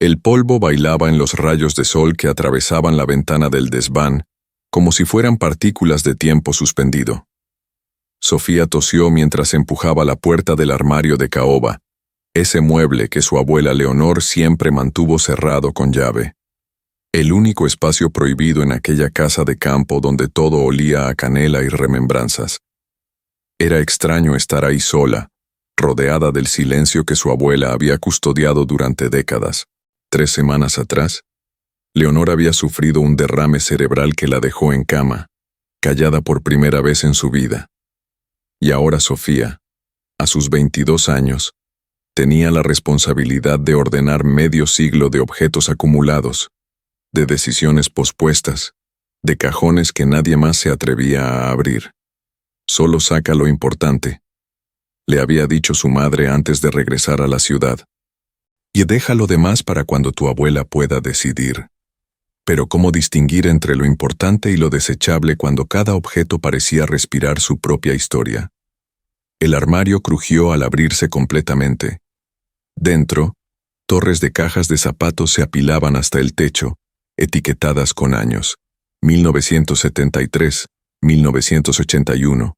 El polvo bailaba en los rayos de sol que atravesaban la ventana del desván, como si fueran partículas de tiempo suspendido. Sofía tosió mientras empujaba la puerta del armario de caoba, ese mueble que su abuela Leonor siempre mantuvo cerrado con llave. El único espacio prohibido en aquella casa de campo donde todo olía a canela y remembranzas. Era extraño estar ahí sola, rodeada del silencio que su abuela había custodiado durante décadas. 3 semanas atrás, Leonor había sufrido un derrame cerebral que la dejó en cama, callada por primera vez en su vida. Y ahora Sofía, a sus 22 años, tenía la responsabilidad de ordenar medio siglo de objetos acumulados, de decisiones pospuestas, de cajones que nadie más se atrevía a abrir. Solo saca lo importante, le había dicho su madre antes de regresar a la ciudad. Y deja lo demás para cuando tu abuela pueda decidir. Pero ¿cómo distinguir entre lo importante y lo desechable cuando cada objeto parecía respirar su propia historia? El armario crujió al abrirse completamente. Dentro, torres de cajas de zapatos se apilaban hasta el techo, etiquetadas con años: 1973, 1981,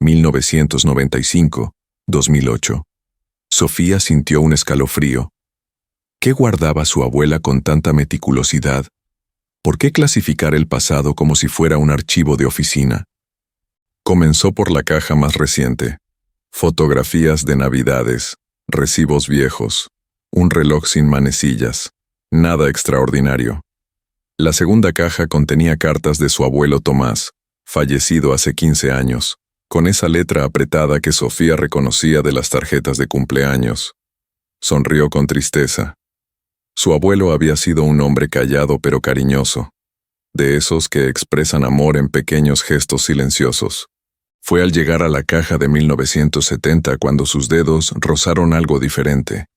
1995, 2008. Sofía sintió un escalofrío. ¿Qué guardaba su abuela con tanta meticulosidad? ¿Por qué clasificar el pasado como si fuera un archivo de oficina? Comenzó por la caja más reciente. Fotografías de Navidades, recibos viejos, un reloj sin manecillas, nada extraordinario. La segunda caja contenía cartas de su abuelo Tomás, fallecido hace 15 años, con esa letra apretada que Sofía reconocía de las tarjetas de cumpleaños. Sonrió con tristeza. Su abuelo había sido un hombre callado pero cariñoso, de esos que expresan amor en pequeños gestos silenciosos. Fue al llegar a la caja de 1970 cuando sus dedos rozaron algo diferente.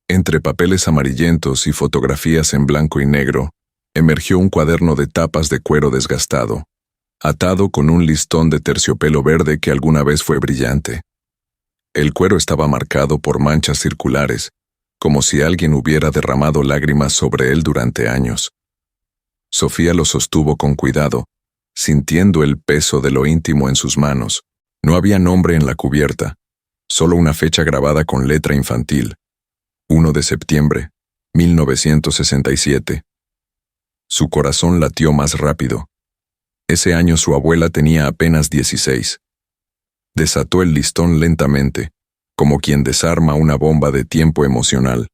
Entre papeles amarillentos y fotografías en blanco y negro, emergió un cuaderno de tapas de cuero desgastado, atado con un listón de terciopelo verde que alguna vez fue brillante. El cuero estaba marcado por manchas circulares, como si alguien hubiera derramado lágrimas sobre él durante años. Sofía lo sostuvo con cuidado, sintiendo el peso de lo íntimo en sus manos. No había nombre en la cubierta, solo una fecha grabada con letra infantil: 1 de septiembre, 1967. Su corazón latió más rápido. Ese año su abuela tenía apenas 16. Desató el listón lentamente, como quien desarma una bomba de tiempo emocional.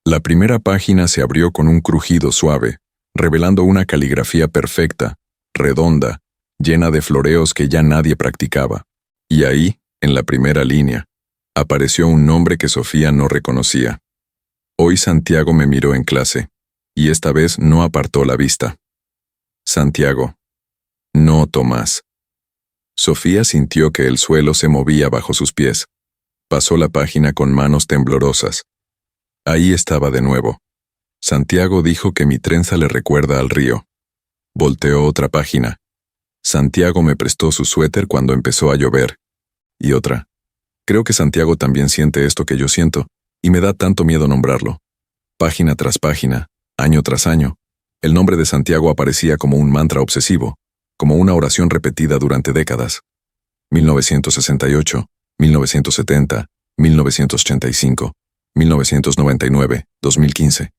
La primera página se abrió con un crujido suave, revelando una caligrafía perfecta, redonda, llena de floreos que ya nadie practicaba. Y ahí, en la primera línea, apareció un nombre que Sofía no reconocía. Hoy Santiago me miró en clase, y esta vez no apartó la vista. Santiago. No Tomás. Sofía sintió que el suelo se movía bajo sus pies. Pasó la página con manos temblorosas. Ahí estaba de nuevo. Santiago dijo que mi trenza le recuerda al río. Volteó otra página. Santiago me prestó su suéter cuando empezó a llover. Y otra. Creo que Santiago también siente esto que yo siento, y me da tanto miedo nombrarlo. Página tras página, año tras año, el nombre de Santiago aparecía como un mantra obsesivo, como una oración repetida durante décadas. 1968, 1970, 1985, 1999, 2015.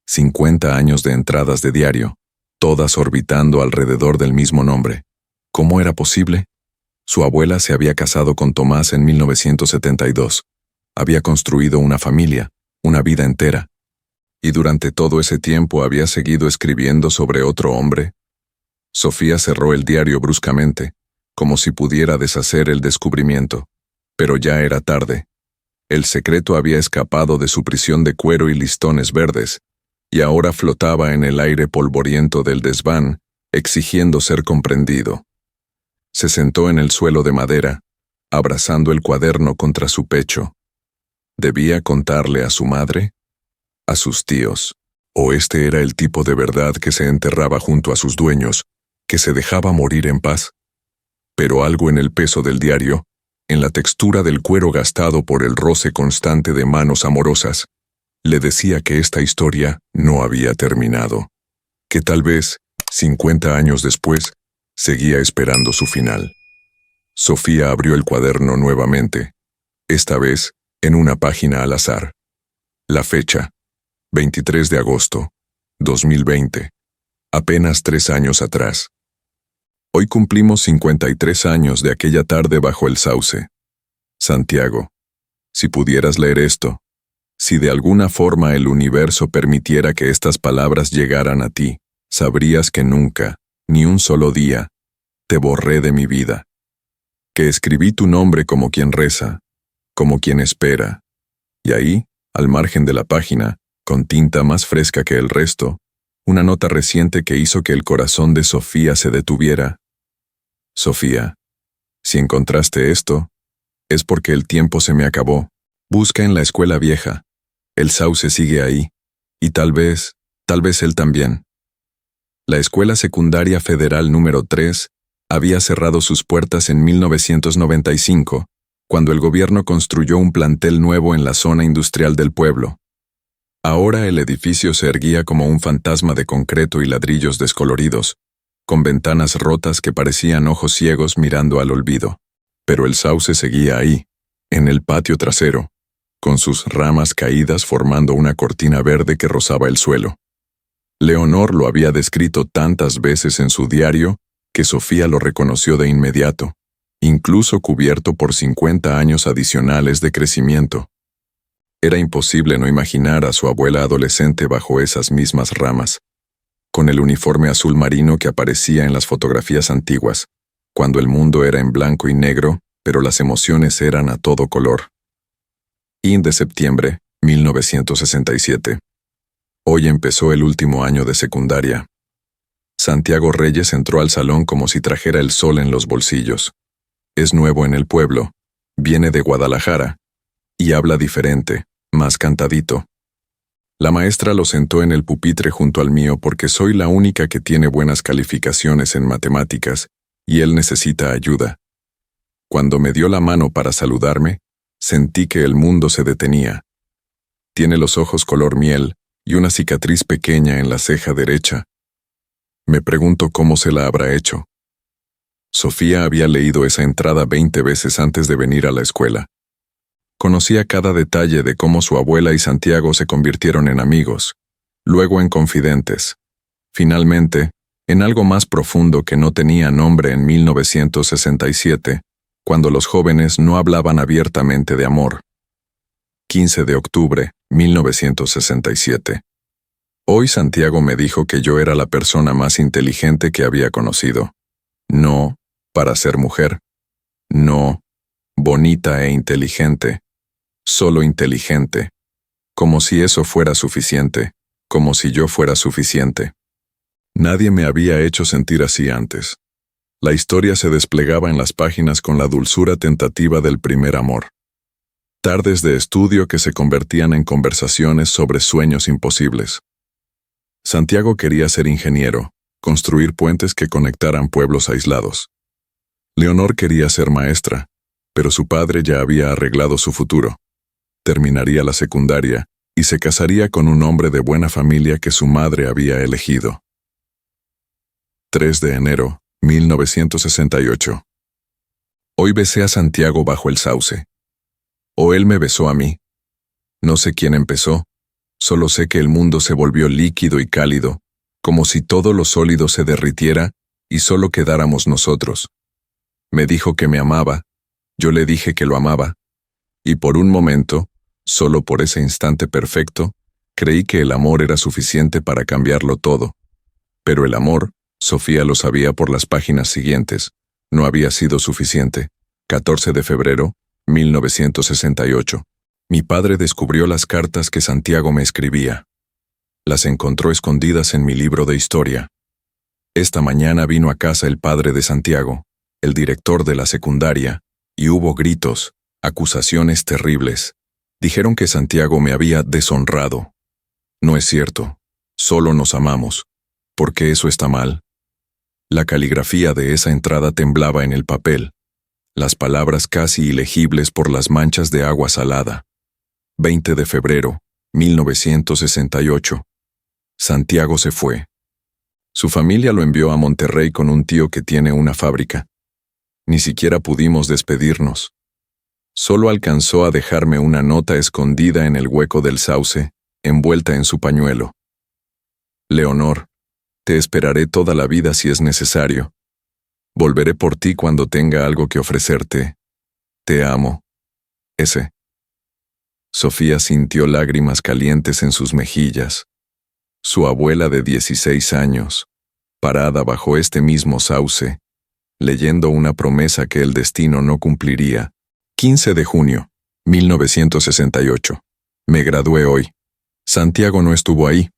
50 años de entradas de diario, todas orbitando alrededor del mismo nombre. ¿Cómo era posible? Su abuela se había casado con Tomás en 1972. Había construido una familia, una vida entera. Y durante todo ese tiempo había seguido escribiendo sobre otro hombre. Sofía cerró el diario bruscamente, como si pudiera deshacer el descubrimiento. Pero ya era tarde. El secreto había escapado de su prisión de cuero y listones verdes, y ahora flotaba en el aire polvoriento del desván, exigiendo ser comprendido. Se sentó en el suelo de madera, abrazando el cuaderno contra su pecho. ¿Debía contarle a su madre? ¿A sus tíos? ¿O este era el tipo de verdad que se enterraba junto a sus dueños, que se dejaba morir en paz? Pero algo en el peso del diario, en la textura del cuero gastado por el roce constante de manos amorosas, Le decía que esta historia no había terminado, que tal vez, 50 años después, seguía esperando su final. Sofía abrió el cuaderno nuevamente, esta vez en una página al azar. La fecha, 23 de agosto, 2020, apenas 3 años atrás. Hoy cumplimos 53 años de aquella tarde bajo el sauce. Santiago, si pudieras leer esto, si de alguna forma el universo permitiera que estas palabras llegaran a ti, sabrías que nunca, ni un solo día, te borré de mi vida. Que escribí tu nombre como quien reza, como quien espera. Y ahí, al margen de la página, con tinta más fresca que el resto, una nota reciente que hizo que el corazón de Sofía se detuviera. Sofía, si encontraste esto, es porque el tiempo se me acabó. Busca en la escuela vieja. El sauce sigue ahí. Y tal vez él también. La Escuela Secundaria Federal número 3 había cerrado sus puertas en 1995, cuando el gobierno construyó un plantel nuevo en la zona industrial del pueblo. Ahora el edificio se erguía como un fantasma de concreto y ladrillos descoloridos, con ventanas rotas que parecían ojos ciegos mirando al olvido. Pero el sauce seguía ahí, en el patio trasero, con sus ramas caídas formando una cortina verde que rozaba el suelo. Leonor lo había descrito tantas veces en su diario que Sofía lo reconoció de inmediato, incluso cubierto por 50 años adicionales de crecimiento. Era imposible no imaginar a su abuela adolescente bajo esas mismas ramas, con el uniforme azul marino que aparecía en las fotografías antiguas, cuando el mundo era en blanco y negro, pero las emociones eran a todo color. De septiembre, 1967. Hoy empezó el último año de secundaria. Santiago Reyes entró al salón como si trajera el sol en los bolsillos. Es nuevo en el pueblo, viene de Guadalajara, y habla diferente, más cantadito. La maestra lo sentó en el pupitre junto al mío porque soy la única que tiene buenas calificaciones en matemáticas, y él necesita ayuda. Cuando me dio la mano para saludarme, sentí que el mundo se detenía. Tiene los ojos color miel y una cicatriz pequeña en la ceja derecha. Me pregunto cómo se la habrá hecho. Sofía había leído esa entrada 20 veces antes de venir a la escuela. Conocía cada detalle de cómo su abuela y Santiago se convirtieron en amigos, luego en confidentes. Finalmente, en algo más profundo que no tenía nombre en 1967, cuando los jóvenes no hablaban abiertamente de amor. 15 de octubre, 1967. Hoy Santiago me dijo que yo era la persona más inteligente que había conocido. No, para ser mujer. No, bonita e inteligente. Solo inteligente. Como si eso fuera suficiente, como si yo fuera suficiente. Nadie me había hecho sentir así antes. La historia se desplegaba en las páginas con la dulzura tentativa del primer amor. Tardes de estudio que se convertían en conversaciones sobre sueños imposibles. Santiago quería ser ingeniero, construir puentes que conectaran pueblos aislados. Leonor quería ser maestra, pero su padre ya había arreglado su futuro. Terminaría la secundaria y se casaría con un hombre de buena familia que su madre había elegido. 3 de enero, 1968. Hoy besé a Santiago bajo el sauce. O él me besó a mí. No sé quién empezó, solo sé que el mundo se volvió líquido y cálido, como si todo lo sólido se derritiera y solo quedáramos nosotros. Me dijo que me amaba, yo le dije que lo amaba, y por un momento, solo por ese instante perfecto, creí que el amor era suficiente para cambiarlo todo. Pero el amor, Sofía lo sabía por las páginas siguientes, no había sido suficiente. 14 de febrero, 1968. Mi padre descubrió las cartas que Santiago me escribía. Las encontró escondidas en mi libro de historia. Esta mañana vino a casa el padre de Santiago, el director de la secundaria, y hubo gritos, acusaciones terribles. Dijeron que Santiago me había deshonrado. No es cierto, solo nos amamos. ¿Por qué eso está mal? La caligrafía de esa entrada temblaba en el papel, las palabras casi ilegibles por las manchas de agua salada. 20 de febrero, 1968. Santiago se fue. Su familia lo envió a Monterrey con un tío que tiene una fábrica. Ni siquiera pudimos despedirnos. Solo alcanzó a dejarme una nota escondida en el hueco del sauce, envuelta en su pañuelo. Leonor, te esperaré toda la vida si es necesario. Volveré por ti cuando tenga algo que ofrecerte. Te amo. S. Sofía sintió lágrimas calientes en sus mejillas. Su abuela de 16 años, parada bajo este mismo sauce, leyendo una promesa que el destino no cumpliría. 15 de junio, 1968. Me gradué hoy. Santiago no estuvo ahí.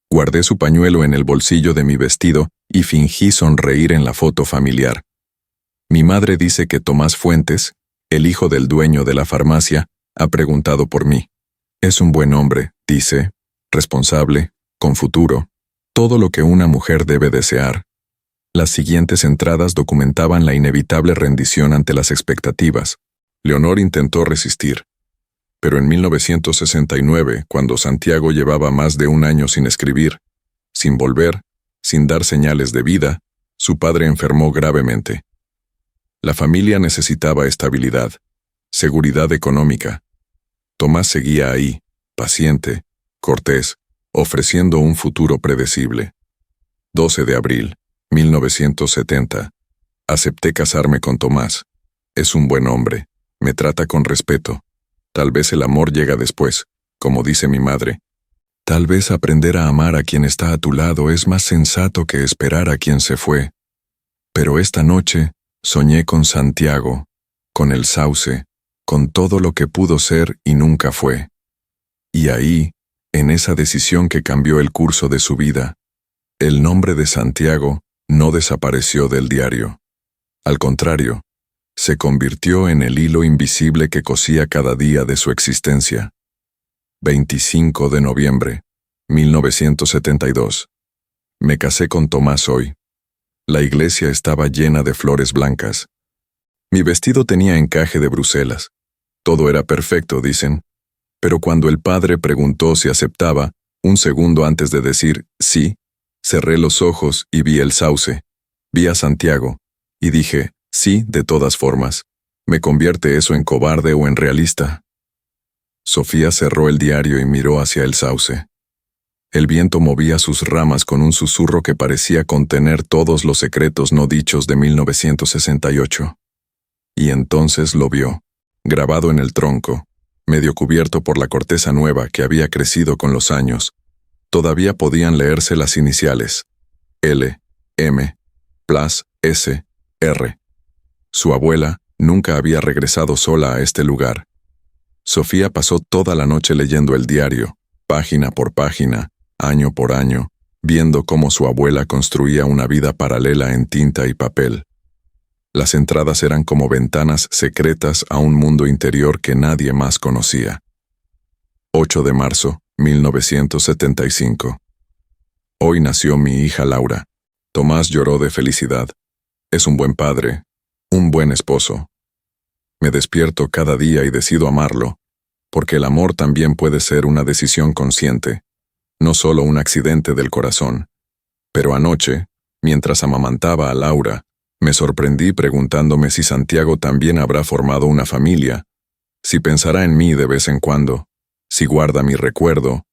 Guardé su pañuelo en el bolsillo de mi vestido y fingí sonreír en la foto familiar. Mi madre dice que Tomás Fuentes, el hijo del dueño de la farmacia, ha preguntado por mí. Es un buen hombre, dice, responsable, con futuro, todo lo que una mujer debe desear. Las siguientes entradas documentaban la inevitable rendición ante las expectativas. Leonor intentó resistir. Pero en 1969, cuando Santiago llevaba más de un año sin escribir, sin volver, sin dar señales de vida, su padre enfermó gravemente. La familia necesitaba estabilidad, seguridad económica. Tomás seguía ahí, paciente, cortés, ofreciendo un futuro predecible. 12 de abril, 1970. Acepté casarme con Tomás. Es un buen hombre, me trata con respeto. Tal vez el amor llega después, como dice mi madre. Tal vez aprender a amar a quien está a tu lado es más sensato que esperar a quien se fue. Pero esta noche soñé con Santiago, con el sauce, con todo lo que pudo ser y nunca fue. Y ahí, en esa decisión que cambió el curso de su vida, el nombre de Santiago no desapareció del diario. Al contrario, se convirtió en el hilo invisible que cosía cada día de su existencia. 25 de noviembre, 1972. Me casé con Tomás hoy. La iglesia estaba llena de flores blancas. Mi vestido tenía encaje de Bruselas. Todo era perfecto, dicen. Pero cuando el padre preguntó si aceptaba, un segundo antes de decir sí, cerré los ojos y vi el sauce. Vi a Santiago, y dije, sí, de todas formas. ¿Me convierte eso en cobarde o en realista? Sofía cerró el diario y miró hacia el sauce. El viento movía sus ramas con un susurro que parecía contener todos los secretos no dichos de 1968. Y entonces lo vio, grabado en el tronco, medio cubierto por la corteza nueva que había crecido con los años. Todavía podían leerse las iniciales: L, M, S, R. Su abuela nunca había regresado sola a este lugar. Sofía pasó toda la noche leyendo el diario, página por página, año por año, viendo cómo su abuela construía una vida paralela en tinta y papel. Las entradas eran como ventanas secretas a un mundo interior que nadie más conocía. 8 de marzo, 1975. Hoy nació mi hija Laura. Tomás lloró de felicidad. Es un buen padre, un buen esposo. Me despierto cada día y decido amarlo, porque el amor también puede ser una decisión consciente, no solo un accidente del corazón. Pero anoche, mientras amamantaba a Laura, me sorprendí preguntándome si Santiago también habrá formado una familia, si pensará en mí de vez en cuando, si guarda mi recuerdo,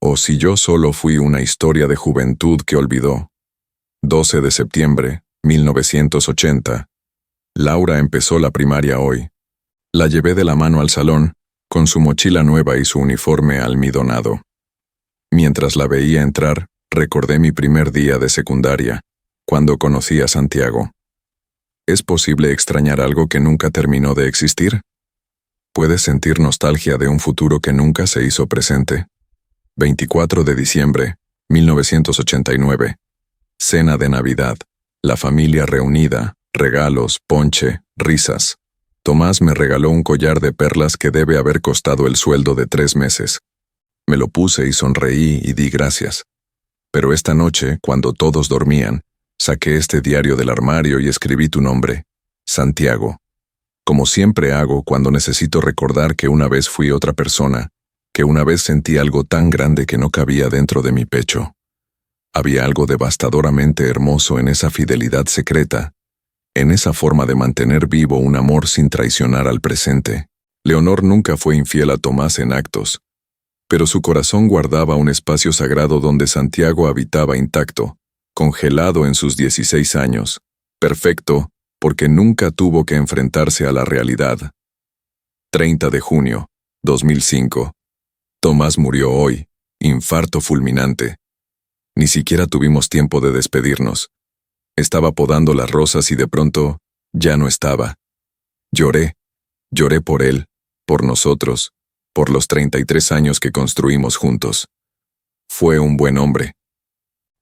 o si yo solo fui una historia de juventud que olvidó. 12 de septiembre, 1980. Laura empezó la primaria hoy. La llevé de la mano al salón, con su mochila nueva y su uniforme almidonado. Mientras la veía entrar, recordé mi primer día de secundaria, cuando conocí a Santiago. ¿Es posible extrañar algo que nunca terminó de existir? ¿Puedes sentir nostalgia de un futuro que nunca se hizo presente? 24 de diciembre, 1989. Cena de Navidad. La familia reunida, regalos, ponche, risas. Tomás me regaló un collar de perlas que debe haber costado el sueldo de 3 meses. Me lo puse y sonreí y di gracias. Pero esta noche, cuando todos dormían, saqué este diario del armario y escribí tu nombre, Santiago. Como siempre hago cuando necesito recordar que una vez fui otra persona, que una vez sentí algo tan grande que no cabía dentro de mi pecho. Había algo devastadoramente hermoso en esa fidelidad secreta, en esa forma de mantener vivo un amor sin traicionar al presente. Leonor nunca fue infiel a Tomás en actos, pero su corazón guardaba un espacio sagrado donde Santiago habitaba intacto, congelado en sus 16 años, perfecto, porque nunca tuvo que enfrentarse a la realidad. 30 de junio, 2005. Tomás murió hoy, infarto fulminante. Ni siquiera tuvimos tiempo de despedirnos. Estaba podando las rosas y de pronto, ya no estaba. Lloré por él, por nosotros, por los 33 años que construimos juntos. Fue un buen hombre.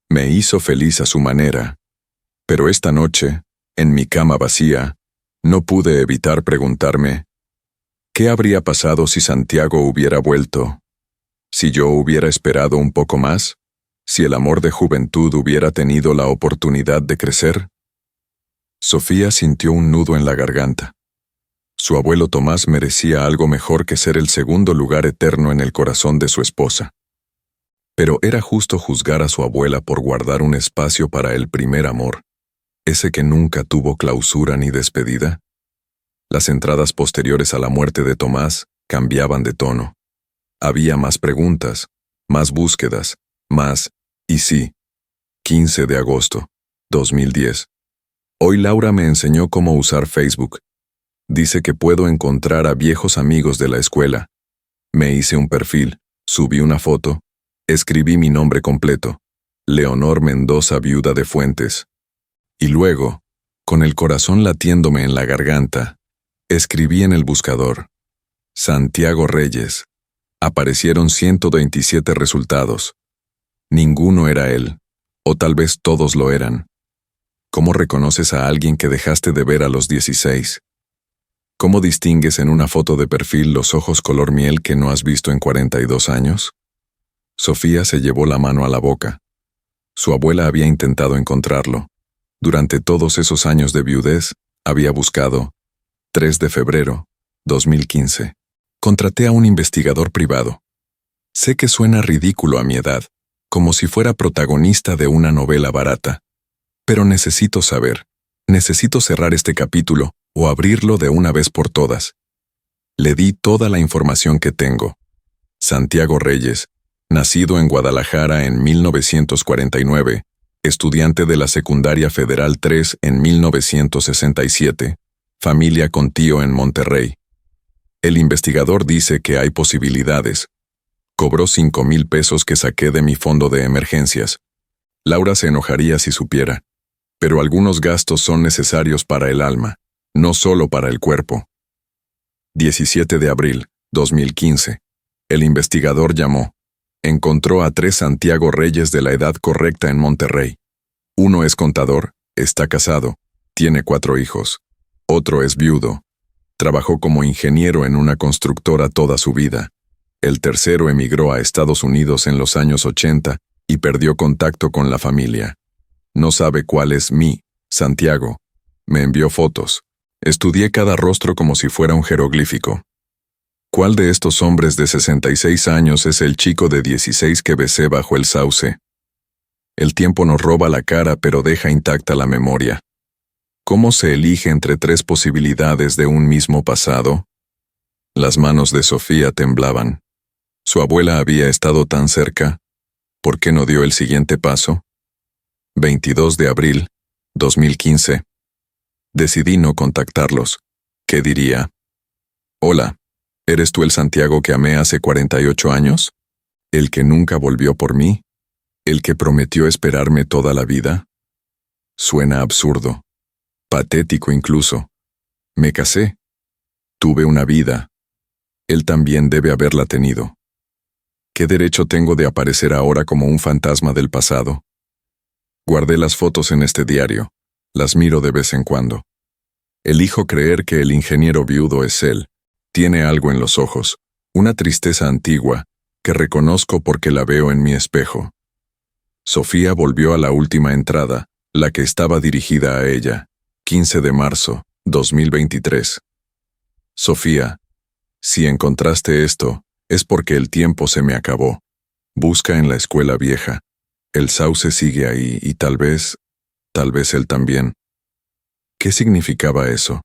Me hizo feliz a su manera. Pero esta noche, en mi cama vacía, no pude evitar preguntarme, ¿qué habría pasado si Santiago hubiera vuelto? ¿Si yo hubiera esperado un poco más? ¿Si el amor de juventud hubiera tenido la oportunidad de crecer? Sofía sintió un nudo en la garganta. Su abuelo Tomás merecía algo mejor que ser el segundo lugar eterno en el corazón de su esposa. Pero era justo juzgar a su abuela por guardar un espacio para el primer amor, ese que nunca tuvo clausura ni despedida. Las entradas posteriores a la muerte de Tomás cambiaban de tono. Había más preguntas, más búsquedas, más, y sí. 15 de agosto, 2010. Hoy Laura me enseñó cómo usar Facebook. Dice que puedo encontrar a viejos amigos de la escuela. Me hice un perfil, subí una foto, escribí mi nombre completo, Leonor Mendoza, viuda de Fuentes. Y luego, con el corazón latiéndome en la garganta, escribí en el buscador, Santiago Reyes. Aparecieron 127 resultados. Ninguno era él, o tal vez todos lo eran. ¿Cómo reconoces a alguien que dejaste de ver a los 16? ¿Cómo distingues en una foto de perfil los ojos color miel que no has visto en 42 años? Sofía se llevó la mano a la boca. Su abuela había intentado encontrarlo. Durante todos esos años de viudez, había buscado. 3 de febrero, 2015. Contraté a un investigador privado. Sé que suena ridículo a mi edad, como si fuera protagonista de una novela barata. Pero necesito saber, necesito cerrar este capítulo o abrirlo de una vez por todas. Le di toda la información que tengo. Santiago Reyes, nacido en Guadalajara en 1949, estudiante de la Secundaria Federal 3 en 1967, familia con tío en Monterrey. El investigador dice que hay posibilidades. Cobró 5,000 pesos que saqué de mi fondo de emergencias. Laura se enojaría si supiera. Pero algunos gastos son necesarios para el alma, no solo para el cuerpo. 17 de abril, 2015. El investigador llamó. Encontró a 3 Santiago Reyes de la edad correcta en Monterrey. Uno es contador, está casado, tiene 4 hijos. Otro es viudo. Trabajó como ingeniero en una constructora toda su vida. El tercero emigró a Estados Unidos en los años 80 y perdió contacto con la familia. No sabe cuál es mi Santiago. Me envió fotos. Estudié cada rostro como si fuera un jeroglífico. ¿Cuál de estos hombres de 66 años es el chico de 16 que besé bajo el sauce? El tiempo nos roba la cara pero deja intacta la memoria. ¿Cómo se elige entre 3 posibilidades de un mismo pasado? Las manos de Sofía temblaban. Su abuela había estado tan cerca. ¿Por qué no dio el siguiente paso? 22 de abril, 2015. Decidí no contactarlos. ¿Qué diría? Hola, ¿eres tú el Santiago que amé hace 48 años? ¿El que nunca volvió por mí? ¿El que prometió esperarme toda la vida? Suena absurdo. Patético incluso. Me casé. Tuve una vida. Él también debe haberla tenido. ¿Qué derecho tengo de aparecer ahora como un fantasma del pasado? Guardé las fotos en este diario. Las miro de vez en cuando. Elijo creer que el ingeniero viudo es él. Tiene algo en los ojos, una tristeza antigua, que reconozco porque la veo en mi espejo. Sofía volvió a la última entrada, la que estaba dirigida a ella. 15 de marzo, 2023. Sofía, si encontraste esto, Es porque el tiempo se me acabó. Busca en la escuela vieja. El sauce sigue ahí y tal vez él también. ¿Qué significaba eso?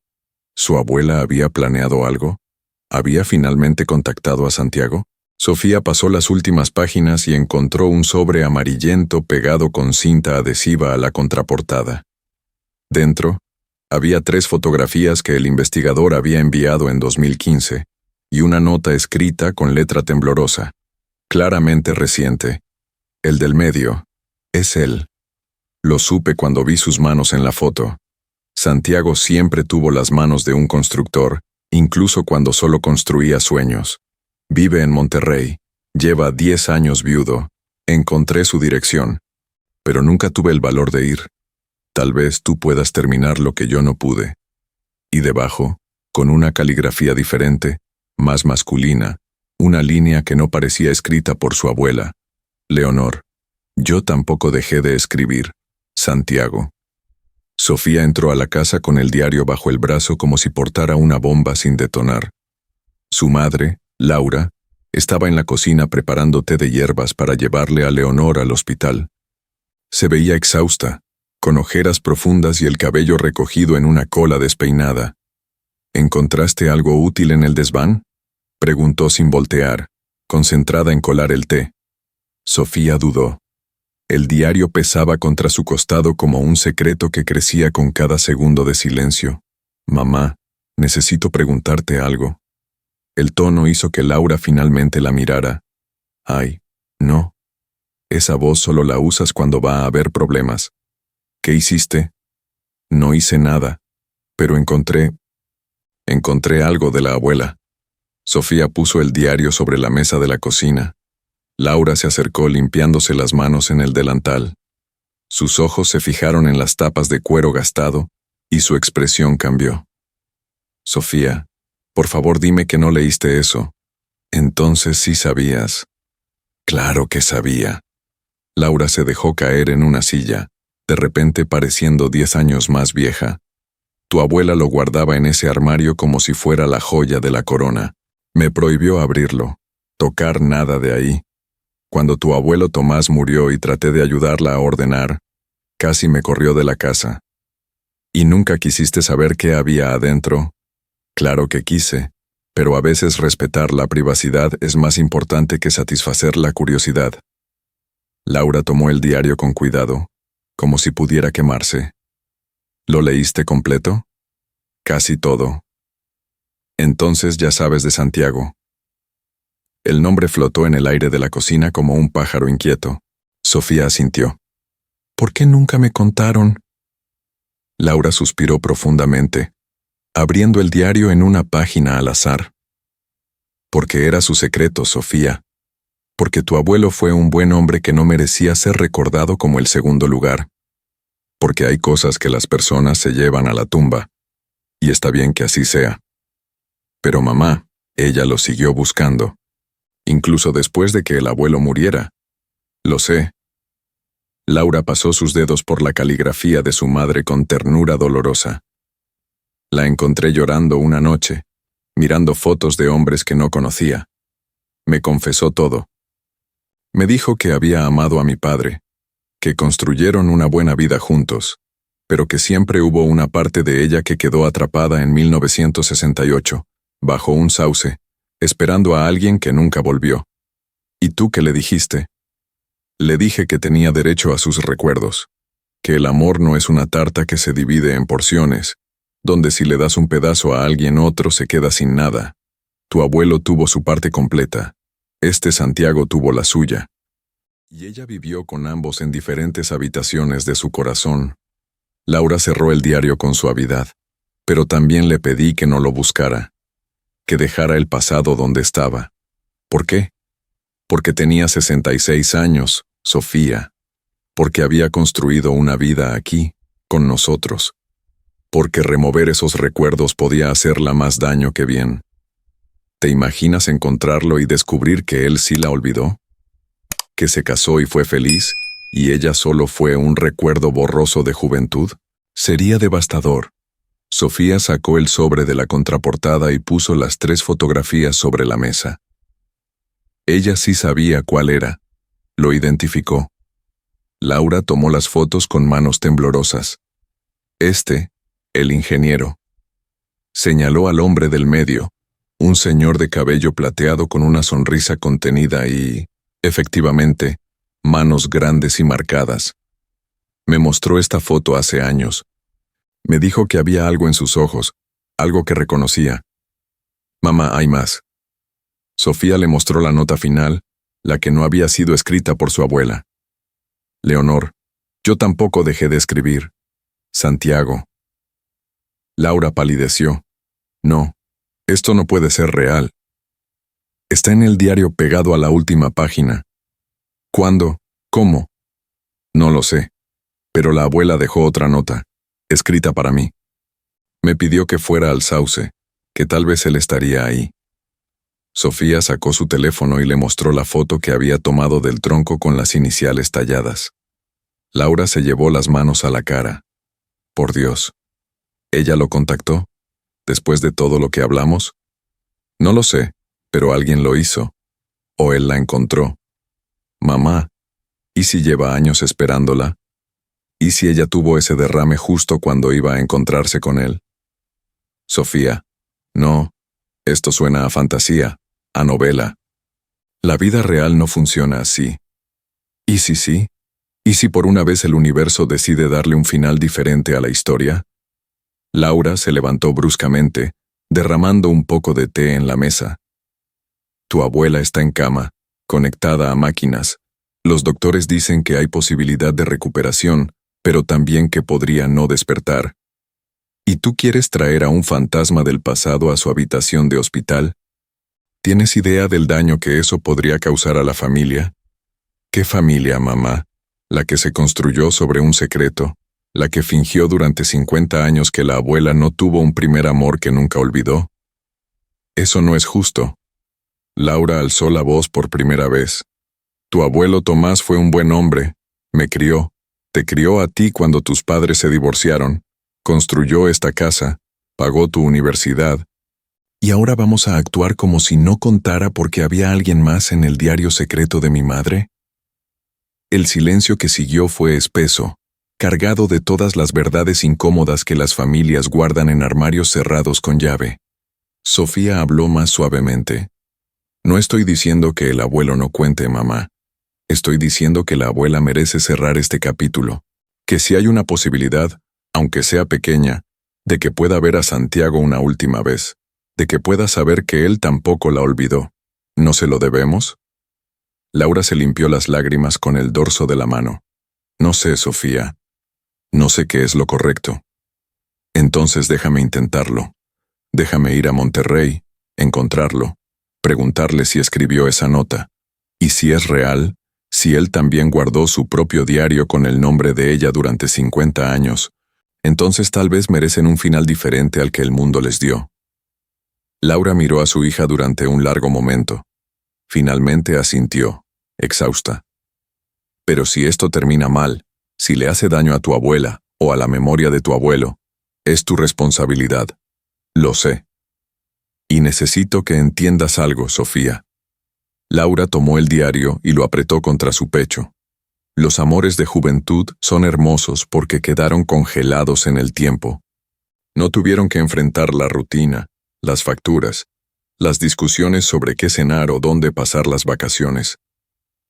¿Su abuela había planeado algo? ¿Había finalmente contactado a Santiago? Sofía pasó las últimas páginas y encontró un sobre amarillento pegado con cinta adhesiva a la contraportada. Dentro, había 3 fotografías que el investigador había enviado en 2015 y una nota escrita con letra temblorosa, claramente reciente. El del medio, es él. Lo supe cuando vi sus manos en la foto. Santiago siempre tuvo las manos de un constructor, incluso cuando solo construía sueños. Vive en Monterrey, lleva 10 años viudo. Encontré su dirección, pero nunca tuve el valor de ir. Tal vez tú puedas terminar lo que yo no pude. Y debajo, con una caligrafía diferente, más masculina, una línea que no parecía escrita por su abuela. Leonor. Yo tampoco dejé de escribir. Santiago. Sofía entró a la casa con el diario bajo el brazo como si portara una bomba sin detonar. Su madre, Laura, estaba en la cocina preparando té de hierbas para llevarle a Leonor al hospital. Se veía exhausta, con ojeras profundas y el cabello recogido en una cola despeinada. ¿Encontraste algo útil en el desván?, preguntó sin voltear, concentrada en colar el té. Sofía dudó. El diario pesaba contra su costado como un secreto que crecía con cada segundo de silencio. Mamá, necesito preguntarte algo. El tono hizo que Laura finalmente la mirara. Ay, no. Esa voz solo la usas cuando va a haber problemas. ¿Qué hiciste? No hice nada, pero encontré algo de la abuela. Sofía puso el diario sobre la mesa de la cocina. Laura se acercó limpiándose las manos en el delantal. Sus ojos se fijaron en las tapas de cuero gastado y su expresión cambió. Sofía, por favor dime que no leíste eso. Entonces sí sabías. Claro que sabía. Laura se dejó caer en una silla, de repente pareciendo 10 años más vieja. Tu abuela lo guardaba en ese armario como si fuera la joya de la corona. Me prohibió abrirlo, tocar nada de ahí. Cuando tu abuelo Tomás murió y traté de ayudarla a ordenar, casi me corrió de la casa. ¿Y nunca quisiste saber qué había adentro? Claro que quise, pero a veces respetar la privacidad es más importante que satisfacer la curiosidad. Laura tomó el diario con cuidado, como si pudiera quemarse. ¿Lo leíste completo? Casi todo. Entonces ya sabes de Santiago. El nombre flotó en el aire de la cocina como un pájaro inquieto. Sofía asintió. ¿Por qué nunca me contaron? Laura suspiró profundamente, abriendo el diario en una página al azar. Porque era su secreto, Sofía. Porque tu abuelo fue un buen hombre que no merecía ser recordado como el segundo lugar. Porque hay cosas que las personas se llevan a la tumba. Y está bien que así sea. Pero mamá, ella lo siguió buscando. Incluso después de que el abuelo muriera. Lo sé. Laura pasó sus dedos por la caligrafía de su madre con ternura dolorosa. La encontré llorando una noche, mirando fotos de hombres que no conocía. Me confesó todo. Me dijo que había amado a mi padre, que construyeron una buena vida juntos, pero que siempre hubo una parte de ella que quedó atrapada en 1968, bajo un sauce, esperando a alguien que nunca volvió. ¿Y tú qué le dijiste? Le dije que tenía derecho a sus recuerdos, que el amor no es una tarta que se divide en porciones, donde si le das un pedazo a alguien otro se queda sin nada. Tu abuelo tuvo su parte completa, Santiago tuvo la suya. Y ella vivió con ambos en diferentes habitaciones de su corazón. Laura cerró el diario con suavidad, pero también le pedí que no lo buscara, que dejara el pasado donde estaba. ¿Por qué? Porque tenía 66 años, Sofía. Porque había construido una vida aquí, con nosotros. Porque remover esos recuerdos podía hacerla más daño que bien. ¿Te imaginas encontrarlo y descubrir que él sí la olvidó? ¿Que se casó y fue feliz, y ella solo fue un recuerdo borroso de juventud? Sería devastador. Sofía sacó el sobre de la contraportada y puso las 3 fotografías sobre la mesa. Ella sí sabía cuál era. Lo identificó. Laura tomó las fotos con manos temblorosas. El ingeniero. Señaló al hombre del medio, un señor de cabello plateado con una sonrisa contenida y, efectivamente, manos grandes y marcadas. Me mostró esta foto hace años. Me dijo que había algo en sus ojos, algo que reconocía. Mamá, hay más. Sofía le mostró la nota final, la que no había sido escrita por su abuela. Leonor, yo tampoco dejé de escribir. Santiago. Laura palideció. No, esto no puede ser real. Está en el diario pegado a la última página. ¿Cuándo? ¿Cómo? No lo sé. Pero la abuela dejó otra nota, escrita para mí. Me pidió que fuera al sauce, que tal vez él estaría ahí. Sofía sacó su teléfono y le mostró la foto que había tomado del tronco con las iniciales talladas. Laura se llevó las manos a la cara. Por Dios. ¿Ella lo contactó? ¿Después de todo lo que hablamos? No lo sé, pero alguien lo hizo. O él la encontró. Mamá, ¿y si lleva años esperándola? ¿Y si ella tuvo ese derrame justo cuando iba a encontrarse con él? Sofía, no, esto suena a fantasía, a novela. La vida real no funciona así. ¿Y si sí? ¿Y si por una vez el universo decide darle un final diferente a la historia? Laura se levantó bruscamente, derramando un poco de té en la mesa. Tu abuela está en cama, conectada a máquinas. Los doctores dicen que hay posibilidad de recuperación, pero también que podría no despertar. ¿Y tú quieres traer a un fantasma del pasado a su habitación de hospital? ¿Tienes idea del daño que eso podría causar a la familia? ¿Qué familia, mamá? La que se construyó sobre un secreto, la que fingió durante 50 años que la abuela no tuvo un primer amor que nunca olvidó. Eso no es justo. Laura alzó la voz por primera vez. Tu abuelo Tomás fue un buen hombre, me crió, te crió a ti cuando tus padres se divorciaron, construyó esta casa, pagó tu universidad. ¿Y ahora vamos a actuar como si no contara porque había alguien más en el diario secreto de mi madre? El silencio que siguió fue espeso, cargado de todas las verdades incómodas que las familias guardan en armarios cerrados con llave. Sofía habló más suavemente. No estoy diciendo que el abuelo no cuente, mamá. Estoy diciendo que la abuela merece cerrar este capítulo, que si hay una posibilidad, aunque sea pequeña, de que pueda ver a Santiago una última vez, de que pueda saber que él tampoco la olvidó, ¿no se lo debemos? Laura se limpió las lágrimas con el dorso de la mano. No sé, Sofía. No sé qué es lo correcto. Entonces déjame intentarlo. Déjame ir a Monterrey, encontrarlo, preguntarle si escribió esa nota. Y si es real, si él también guardó su propio diario con el nombre de ella durante 50 años, entonces tal vez merecen un final diferente al que el mundo les dio. Laura miró a su hija durante un largo momento. Finalmente asintió, exhausta. Pero si esto termina mal, si le hace daño a tu abuela o a la memoria de tu abuelo, es tu responsabilidad. Lo sé. Y necesito que entiendas algo, Sofía. Laura tomó el diario y lo apretó contra su pecho. Los amores de juventud son hermosos porque quedaron congelados en el tiempo. No tuvieron que enfrentar la rutina, las facturas, las discusiones sobre qué cenar o dónde pasar las vacaciones.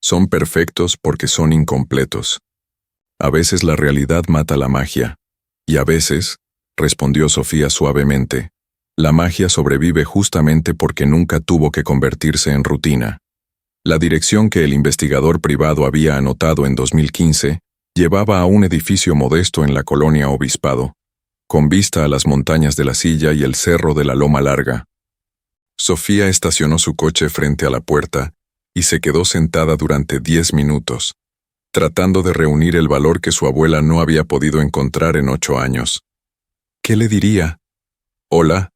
Son perfectos porque son incompletos. A veces la realidad mata la magia. Y a veces, respondió Sofía suavemente, la magia sobrevive justamente porque nunca tuvo que convertirse en rutina. La dirección que el investigador privado había anotado en 2015 llevaba a un edificio modesto en la colonia Obispado, con vista a las montañas de la Silla y el cerro de la Loma Larga. Sofía estacionó su coche frente a la puerta y se quedó sentada durante 10 minutos, tratando de reunir el valor que su abuela no había podido encontrar en 8 años. ¿Qué le diría? Hola,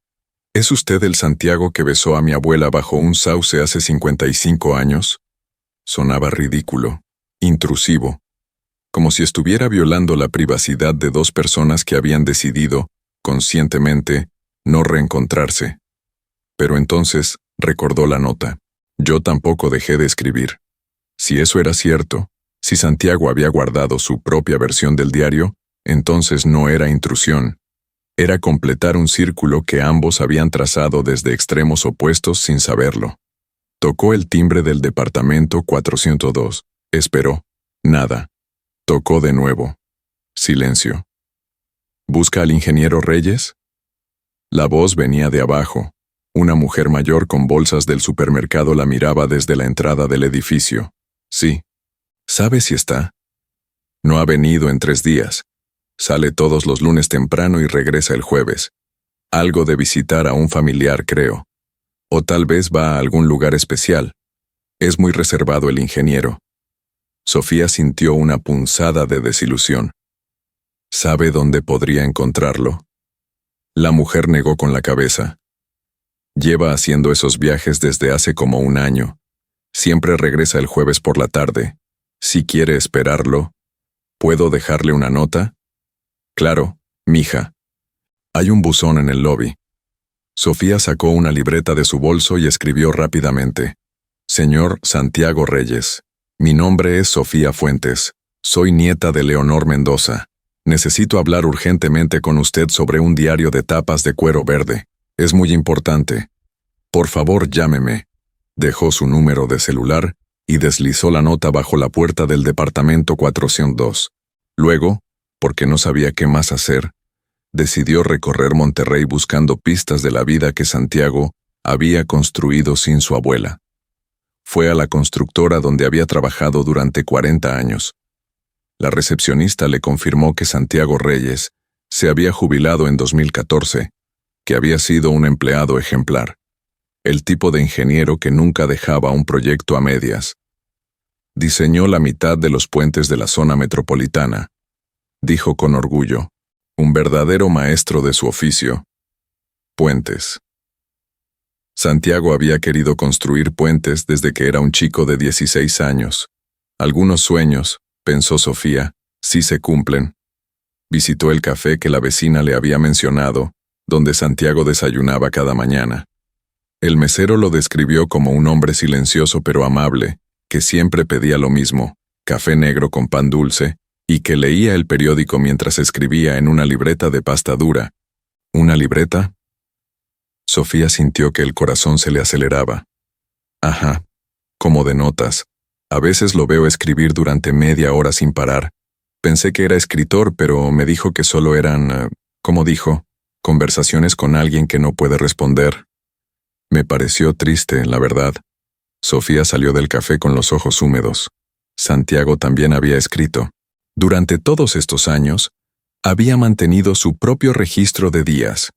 ¿es usted el Santiago que besó a mi abuela bajo un sauce hace 55 años? Sonaba ridículo, intrusivo, como si estuviera violando la privacidad de dos personas que habían decidido, conscientemente, no reencontrarse. Pero entonces recordó la nota. Yo tampoco dejé de escribir. Si eso era cierto, si Santiago había guardado su propia versión del diario, entonces no era intrusión. Era completar un círculo que ambos habían trazado desde extremos opuestos sin saberlo. Tocó el timbre del departamento 402. Esperó. Nada. Tocó de nuevo. Silencio. ¿Busca al ingeniero Reyes? La voz venía de abajo. Una mujer mayor con bolsas del supermercado la miraba desde la entrada del edificio. Sí. ¿Sabe si está? No ha venido en 3 días. Sale todos los lunes temprano y regresa el jueves. Algo de visitar a un familiar, creo. O tal vez va a algún lugar especial. Es muy reservado el ingeniero. Sofía sintió una punzada de desilusión. ¿Sabe dónde podría encontrarlo? La mujer negó con la cabeza. Lleva haciendo esos viajes desde hace como 1 año. Siempre regresa el jueves por la tarde. Si quiere esperarlo, ¿puedo dejarle una nota? Claro, mija. Hay un buzón en el lobby. Sofía sacó una libreta de su bolso y escribió rápidamente. Señor Santiago Reyes, mi nombre es Sofía Fuentes. Soy nieta de Leonor Mendoza. Necesito hablar urgentemente con usted sobre un diario de tapas de cuero verde. Es muy importante. Por favor, llámeme. Dejó su número de celular y deslizó la nota bajo la puerta del departamento 402. Luego, porque no sabía qué más hacer, decidió recorrer Monterrey buscando pistas de la vida que Santiago había construido sin su abuela. Fue a la constructora donde había trabajado durante 40 años. La recepcionista le confirmó que Santiago Reyes se había jubilado en 2014, que había sido un empleado ejemplar, el tipo de ingeniero que nunca dejaba un proyecto a medias. Diseñó la mitad de los puentes de la zona metropolitana, dijo con orgullo, un verdadero maestro de su oficio. Puentes. Santiago había querido construir puentes desde que era un chico de 16 años. Algunos sueños, pensó Sofía, sí se cumplen. Visitó el café que la vecina le había mencionado, donde Santiago desayunaba cada mañana. El mesero lo describió como un hombre silencioso pero amable, que siempre pedía lo mismo, café negro con pan dulce, y que leía el periódico mientras escribía en una libreta de pasta dura. ¿Una libreta? Sofía sintió que el corazón se le aceleraba. Ajá, como de notas. A veces lo veo escribir durante media hora sin parar. Pensé que era escritor, pero me dijo que solo eran, como dijo, conversaciones con alguien que no puede responder. Me pareció triste, la verdad. Sofía salió del café con los ojos húmedos. Santiago también había escrito. Durante todos estos años, había mantenido su propio registro de días,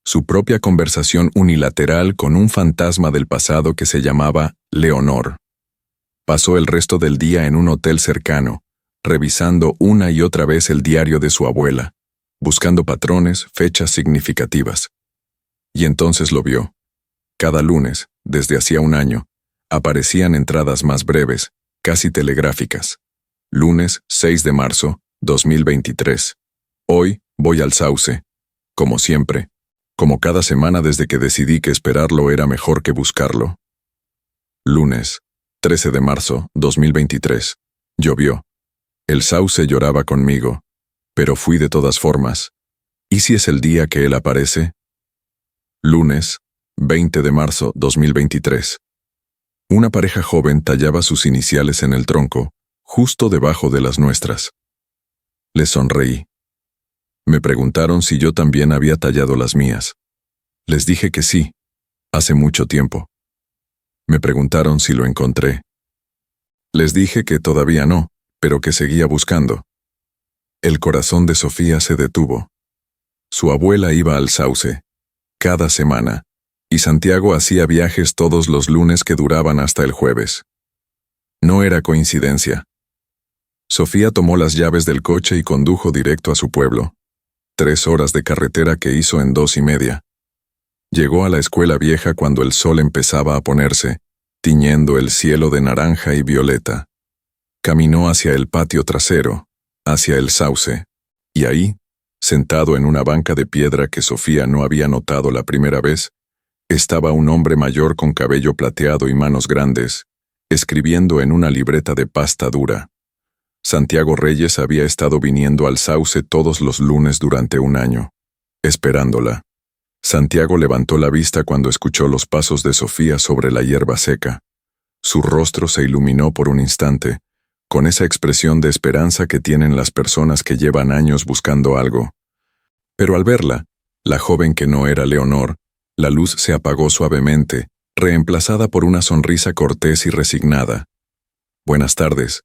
su propia conversación unilateral con un fantasma del pasado que se llamaba Leonor. Pasó el resto del día en un hotel cercano, revisando una y otra vez el diario de su abuela, buscando patrones, fechas significativas. Y entonces lo vio. Cada lunes, desde hacía 1 año, aparecían entradas más breves, casi telegráficas. Lunes 6 de marzo, 2023. Hoy voy al Sauce. Como siempre. Como cada semana desde que decidí que esperarlo era mejor que buscarlo. Lunes 13 de marzo, 2023. Llovió. El Sauce lloraba conmigo. Pero fui de todas formas. ¿Y si es el día que él aparece? Lunes 20 de marzo, 2023. Una pareja joven tallaba sus iniciales en el tronco, justo debajo de las nuestras. Les sonreí. Me preguntaron si yo también había tallado las mías. Les dije que sí, hace mucho tiempo. Me preguntaron si lo encontré. Les dije que todavía no, pero que seguía buscando. El corazón de Sofía se detuvo. Su abuela iba al Sauce, cada semana, y Santiago hacía viajes todos los lunes que duraban hasta el jueves. No era coincidencia. Sofía tomó las llaves del coche y condujo directo a su pueblo. 3 horas de carretera que hizo en 2:30. Llegó a la escuela vieja cuando el sol empezaba a ponerse, tiñendo el cielo de naranja y violeta. Caminó hacia el patio trasero, hacia el Sauce, y ahí, sentado en una banca de piedra que Sofía no había notado la primera vez, Estaba un hombre mayor con cabello plateado y manos grandes, escribiendo en una libreta de pasta dura. Santiago Reyes había estado viniendo al Sauce todos los lunes durante un año, esperándola. Santiago levantó la vista cuando escuchó los pasos de Sofía sobre la hierba seca. Su rostro se iluminó por un instante, con esa expresión de esperanza que tienen las personas que llevan años buscando algo. Pero al verla, la joven que no era Leonor, la luz se apagó suavemente, reemplazada por una sonrisa cortés y resignada. «Buenas tardes»,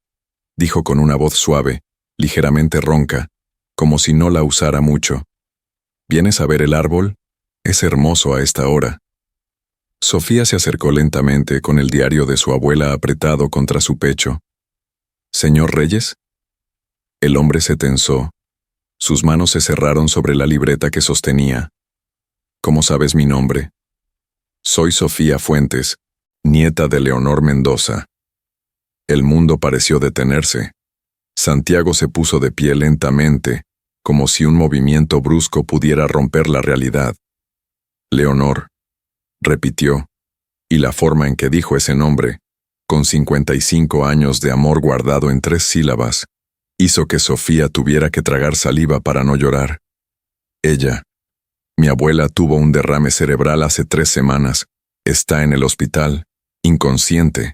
dijo con una voz suave, ligeramente ronca, como si no la usara mucho. «¿Vienes a ver el árbol? Es hermoso a esta hora». Sofía se acercó lentamente con el diario de su abuela apretado contra su pecho. «¿Señor Reyes?» El hombre se tensó. Sus manos se cerraron sobre la libreta que sostenía. «¿Cómo sabes mi nombre?» «Soy Sofía Fuentes, nieta de Leonor Mendoza». El mundo pareció detenerse. Santiago se puso de pie lentamente, como si un movimiento brusco pudiera romper la realidad. «Leonor», repitió, y la forma en que dijo ese nombre, con 55 años de amor guardado en 3 sílabas, hizo que Sofía tuviera que tragar saliva para no llorar. Ella, mi abuela, tuvo un derrame cerebral hace 3 semanas. Está en el hospital, inconsciente.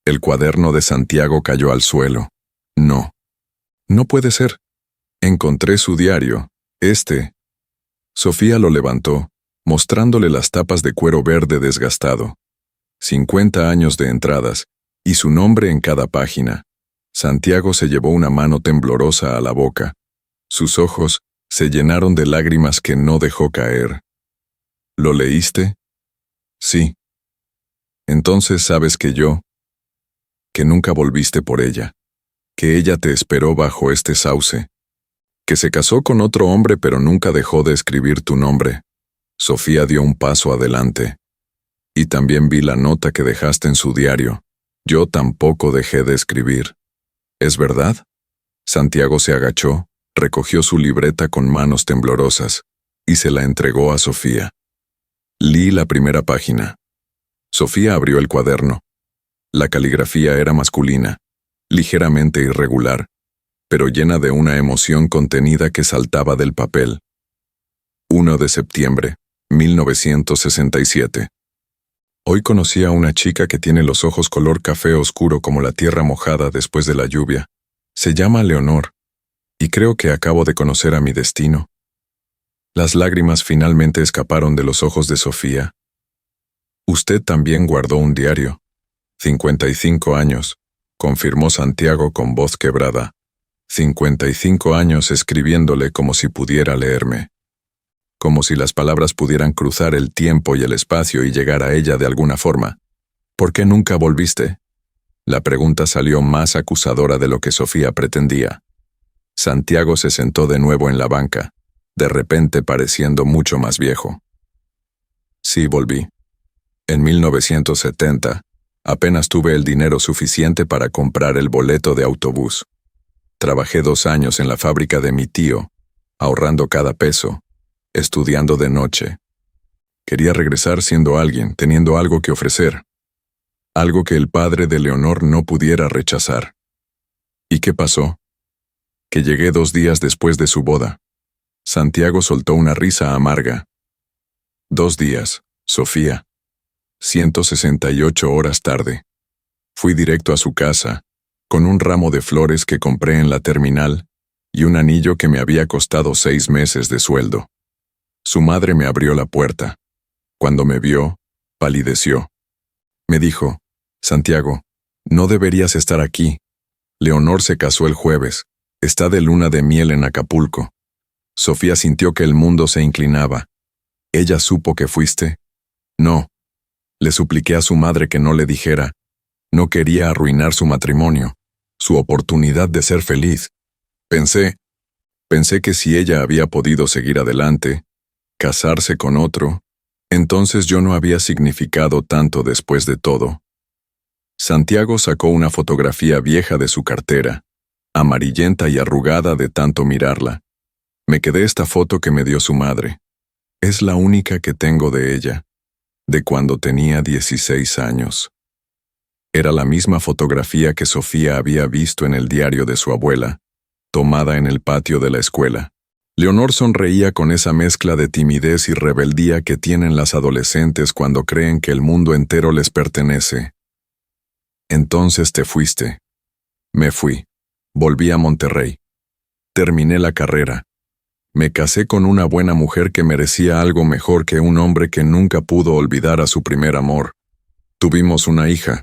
El cuaderno de Santiago cayó al suelo. No. No puede ser. Encontré su diario. Sofía lo levantó, mostrándole las tapas de cuero verde desgastado. 50 años de entradas, y su nombre en cada página. Santiago se llevó una mano temblorosa a la boca. Sus ojos se llenaron de lágrimas que no dejó caer. ¿Lo leíste? Sí. Entonces sabes que nunca volviste por ella, que ella te esperó bajo este sauce, que se casó con otro hombre pero nunca dejó de escribir tu nombre. Sofía dio un paso adelante. Y también vi la nota que dejaste en su diario. Yo tampoco dejé de escribir. ¿Es verdad? Santiago se agachó, recogió su libreta con manos temblorosas y se la entregó a Sofía. Leí la primera página. Sofía abrió el cuaderno. La caligrafía era masculina, ligeramente irregular, pero llena de una emoción contenida que saltaba del papel. 1 de septiembre, 1967. Hoy conocí a una chica que tiene los ojos color café oscuro como la tierra mojada después de la lluvia. Se llama Leonor, y creo que acabo de conocer a mi destino. Las lágrimas finalmente escaparon de los ojos de Sofía. Usted también guardó un diario. 55 años, confirmó Santiago con voz quebrada. 55 años escribiéndole como si pudiera leerme. Como si las palabras pudieran cruzar el tiempo y el espacio y llegar a ella de alguna forma. ¿Por qué nunca volviste? La pregunta salió más acusadora de lo que Sofía pretendía. Santiago se sentó de nuevo en la banca, de repente pareciendo mucho más viejo. Sí, volví. En 1970, apenas tuve el dinero suficiente para comprar el boleto de autobús. Trabajé 2 años en la fábrica de mi tío, ahorrando cada peso, estudiando de noche. Quería regresar siendo alguien, teniendo algo que ofrecer. Algo que el padre de Leonor no pudiera rechazar. ¿Y qué pasó? Que llegué 2 días después de su boda. Santiago soltó una risa amarga. 2 días, Sofía. 168 horas tarde. Fui directo a su casa, con un ramo de flores que compré en la terminal y un anillo que me había costado 6 meses de sueldo. Su madre me abrió la puerta. Cuando me vio, palideció. Me dijo, Santiago, no deberías estar aquí. Leonor se casó el jueves. Está de luna de miel en Acapulco. Sofía sintió que el mundo se inclinaba. ¿Ella supo que fuiste? No. Le supliqué a su madre que no le dijera. No quería arruinar su matrimonio, su oportunidad de ser feliz. Pensé que si ella había podido seguir adelante, casarse con otro, entonces yo no había significado tanto después de todo. Santiago sacó una fotografía vieja de su cartera, amarillenta y arrugada de tanto mirarla. Me quedé esta foto que me dio su madre. Es la única que tengo de ella. de cuando tenía 16 años. Era la misma fotografía que Sofía había visto en el diario de su abuela, tomada en el patio de la escuela. Leonor sonreía con esa mezcla de timidez y rebeldía que tienen las adolescentes cuando creen que el mundo entero les pertenece. Entonces te fuiste. Me fui. Volví a Monterrey. Terminé la carrera. Me casé con una buena mujer que merecía algo mejor que un hombre que nunca pudo olvidar a su primer amor. Tuvimos una hija.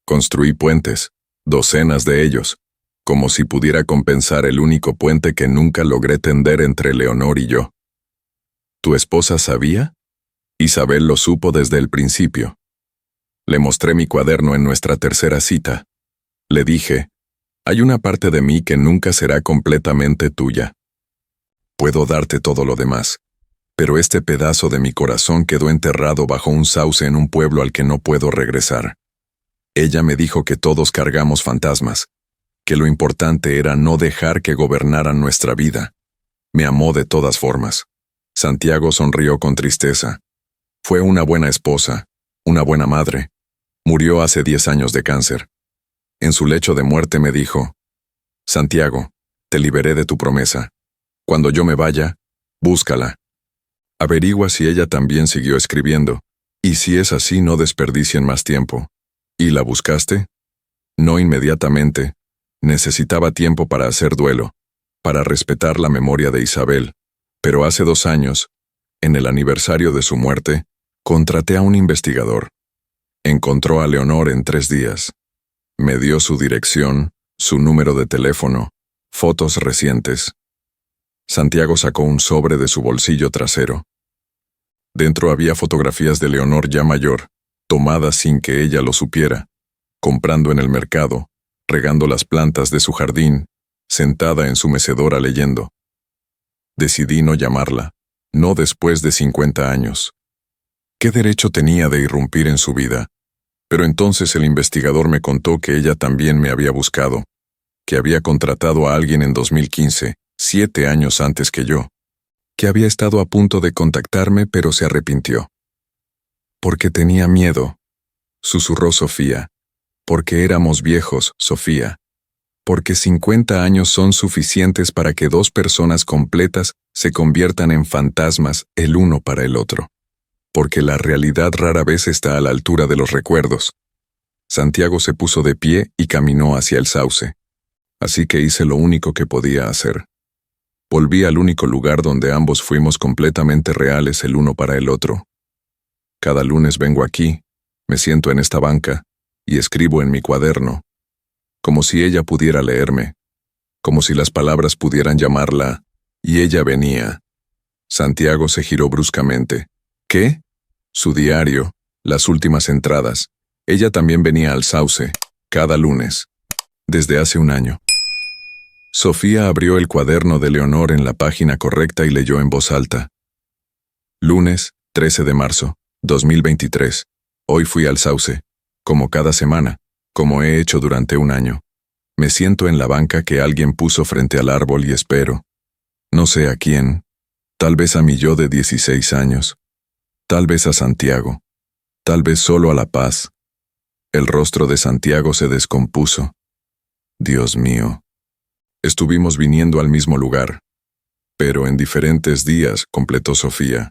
Construí puentes, docenas de ellos, como si pudiera compensar el único puente que nunca logré tender entre Leonor y yo. ¿Tu esposa sabía? Isabel lo supo desde el principio. Le mostré mi cuaderno en nuestra tercera cita. Le dije, hay una parte de mí que nunca será completamente tuya. Puedo darte todo lo demás, pero este pedazo de mi corazón quedó enterrado bajo un sauce en un pueblo al que no puedo regresar. Ella me dijo que todos cargamos fantasmas, que lo importante era no dejar que gobernaran nuestra vida. Me amó de todas formas. Santiago sonrió con tristeza. Fue una buena esposa, una buena madre. Murió hace 10 años de cáncer. En su lecho de muerte me dijo, Santiago, te liberé de tu promesa. Cuando yo me vaya, búscala. Averigua si ella también siguió escribiendo, y si es así no desperdicien más tiempo. ¿Y la buscaste? No inmediatamente. Necesitaba tiempo para hacer duelo, para respetar la memoria de Isabel, pero hace 2 años, en el aniversario de su muerte, contraté a un investigador. Encontró a Leonor en 3 días. Me dio su dirección, su número de teléfono, fotos recientes. Santiago sacó un sobre de su bolsillo trasero. Dentro había fotografías de Leonor ya mayor, tomadas sin que ella lo supiera, comprando en el mercado, regando las plantas de su jardín, sentada en su mecedora leyendo. Decidí no llamarla, no después de 50 años. ¿Qué derecho tenía de irrumpir en su vida? Pero entonces el investigador me contó que ella también me había buscado, que había contratado a alguien en 2015, 7 años antes que yo, que había estado a punto de contactarme pero se arrepintió. Porque tenía miedo, susurró Sofía. Porque éramos viejos, Sofía. Porque 50 años son suficientes para que 2 personas completas se conviertan en fantasmas el uno para el otro. Porque la realidad rara vez está a la altura de los recuerdos. Santiago se puso de pie y caminó hacia el sauce. Así que hice lo único que podía hacer. Volví al único lugar donde ambos fuimos completamente reales el uno para el otro. Cada lunes vengo aquí, me siento en esta banca, y escribo en mi cuaderno, como si ella pudiera leerme, como si las palabras pudieran llamarla, y ella venía. Santiago se giró bruscamente. ¿Qué? Su diario, las últimas entradas. Ella también venía al sauce, cada lunes, desde hace 1 año. Sofía abrió el cuaderno de Leonor en la página correcta y leyó en voz alta. Lunes, 13 de marzo, 2023. Hoy fui al sauce, como cada semana, como he hecho durante 1 año. Me siento en la banca que alguien puso frente al árbol y espero. No sé a quién. Tal vez a mi yo de 16 años. Tal vez a Santiago. Tal vez solo a La Paz. El rostro de Santiago se descompuso. Dios mío. Estuvimos viniendo al mismo lugar. Pero en diferentes días, completó Sofía.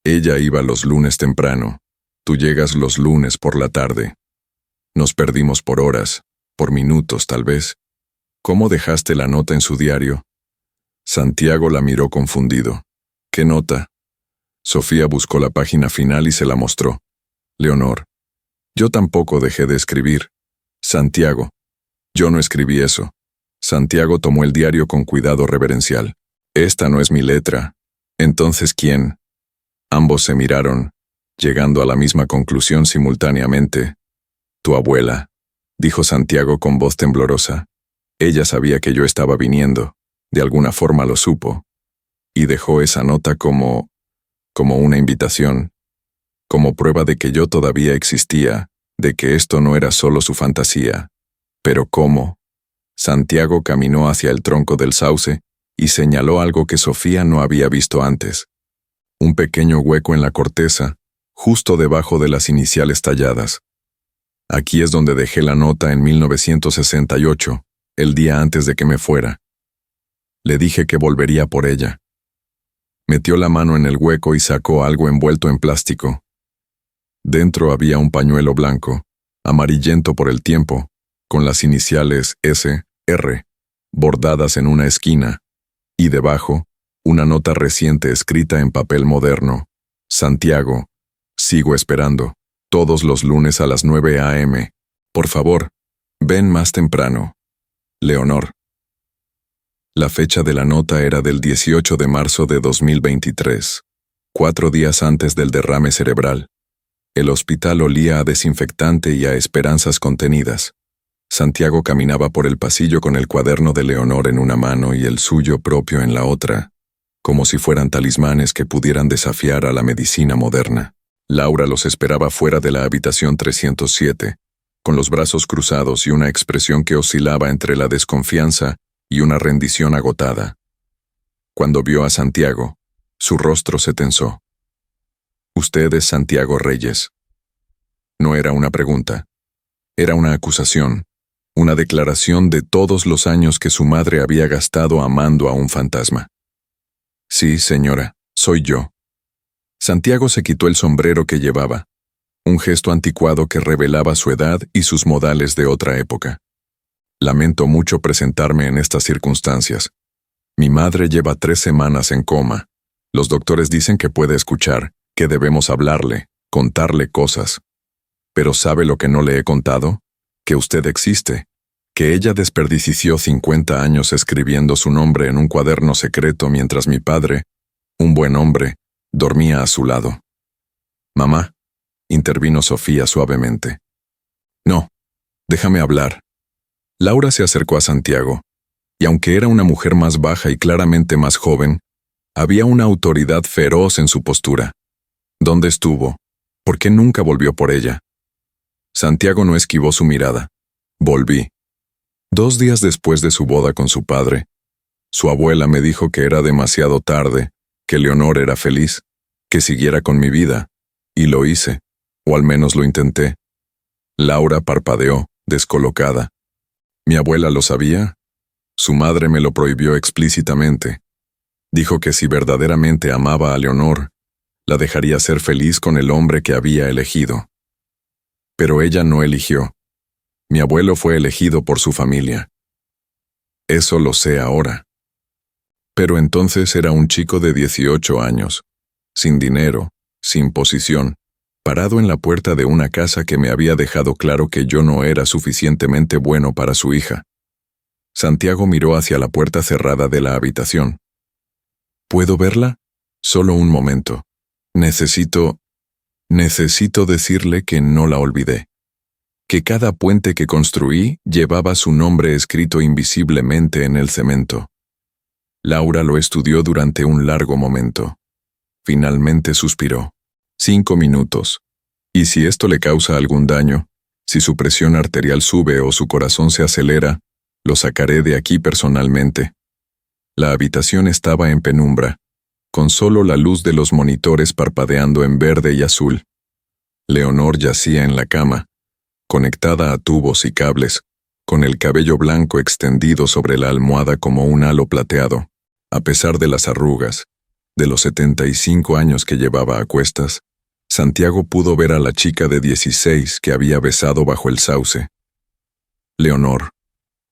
Ella iba los lunes temprano. Tú llegas los lunes por la tarde. Nos perdimos por horas, por minutos tal vez. ¿Cómo dejaste la nota en su diario? Santiago la miró confundido. ¿Qué nota? Sofía buscó la página final y se la mostró. Leonor. Yo tampoco dejé de escribir. Santiago. Yo no escribí eso. Santiago tomó el diario con cuidado reverencial. Esta no es mi letra. Entonces, ¿quién? Ambos se miraron, llegando a la misma conclusión simultáneamente. Tu abuela, dijo Santiago con voz temblorosa. Ella sabía que yo estaba viniendo, de alguna forma lo supo, y dejó esa nota como una invitación, como prueba de que yo todavía existía, de que esto no era solo su fantasía. Pero ¿cómo? Santiago caminó hacia el tronco del sauce y señaló algo que Sofía no había visto antes. Un pequeño hueco en la corteza, justo debajo de las iniciales talladas. Aquí es donde dejé la nota en 1968, el día antes de que me fuera. Le dije que volvería por ella. Metió la mano en el hueco y sacó algo envuelto en plástico. Dentro había un pañuelo blanco, amarillento por el tiempo, con las iniciales S, R, bordadas en una esquina, y debajo, una nota reciente escrita en papel moderno. Santiago, sigo esperando, todos los lunes a las 9 a.m. Por favor, ven más temprano. Leonor. La fecha de la nota era del 18 de marzo de 2023, 4 días antes del derrame cerebral. El hospital olía a desinfectante y a esperanzas contenidas. Santiago caminaba por el pasillo con el cuaderno de Leonor en una mano y el suyo propio en la otra, como si fueran talismanes que pudieran desafiar a la medicina moderna. Laura los esperaba fuera de la habitación 307, con los brazos cruzados y una expresión que oscilaba entre la desconfianza y una rendición agotada. Cuando vio a Santiago, su rostro se tensó. «Usted es Santiago Reyes». No era una pregunta. Era una acusación, una declaración de todos los años que su madre había gastado amando a un fantasma. «Sí, señora, soy yo». Santiago se quitó el sombrero que llevaba, un gesto anticuado que revelaba su edad y sus modales de otra época. «Lamento mucho presentarme en estas circunstancias. Mi madre lleva 3 semanas en coma. Los doctores dicen que puede escuchar, que debemos hablarle, contarle cosas. Pero ¿sabe lo que no le he contado? Que usted existe, que ella desperdició 50 años escribiendo su nombre en un cuaderno secreto mientras mi padre, un buen hombre, dormía a su lado». «Mamá», intervino Sofía suavemente. «No, déjame hablar». Laura se acercó a Santiago, y aunque era una mujer más baja y claramente más joven, había una autoridad feroz en su postura. ¿Dónde estuvo? ¿Por qué nunca volvió por ella? Santiago no esquivó su mirada. Volví. 2 días después de su boda con su padre, su abuela me dijo que era demasiado tarde, que Leonor era feliz, que siguiera con mi vida, y lo hice, o al menos lo intenté. Laura parpadeó, descolocada. ¿Mi abuela lo sabía? Su madre me lo prohibió explícitamente. Dijo que si verdaderamente amaba a Leonor, la dejaría ser feliz con el hombre que había elegido. Pero ella no eligió. Mi abuelo fue elegido por su familia. Eso lo sé ahora. Pero entonces era un chico de 18 años, sin dinero, sin posición, parado en la puerta de una casa que me había dejado claro que yo no era suficientemente bueno para su hija. Santiago miró hacia la puerta cerrada de la habitación. ¿Puedo verla? Solo un momento. Necesito decirle que no la olvidé. Que cada puente que construí llevaba su nombre escrito invisiblemente en el cemento. Laura lo estudió durante un largo momento. Finalmente suspiró. 5 minutos. Y si esto le causa algún daño, si su presión arterial sube o su corazón se acelera, lo sacaré de aquí personalmente. La habitación estaba en penumbra, con solo la luz de los monitores parpadeando en verde y azul. Leonor yacía en la cama, conectada a tubos y cables, con el cabello blanco extendido sobre la almohada como un halo plateado. A pesar de las arrugas, de los 75 años que llevaba a cuestas, Santiago pudo ver a la chica de 16 que había besado bajo el sauce. «Leonor»,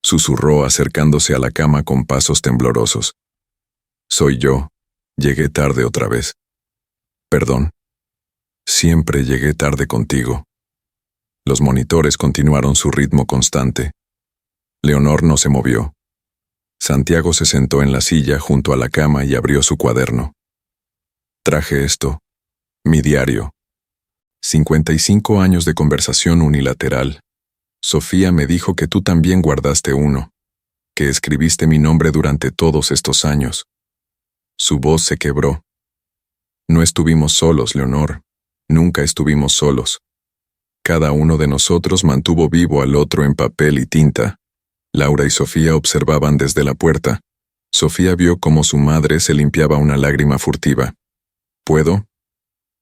susurró acercándose a la cama con pasos temblorosos. «Soy yo. Llegué tarde otra vez. Perdón. Siempre llegué tarde contigo». Los monitores continuaron su ritmo constante. Leonor no se movió. Santiago se sentó en la silla junto a la cama y abrió su cuaderno. «Traje esto. Mi diario. 55 años de conversación unilateral. Sofía me dijo que tú también guardaste uno, que escribiste mi nombre durante todos estos años». Su voz se quebró. «No estuvimos solos, Leonor. Nunca estuvimos solos. Cada uno de nosotros mantuvo vivo al otro en papel y tinta». Laura y Sofía observaban desde la puerta. Sofía vio cómo su madre se limpiaba una lágrima furtiva. «¿Puedo?».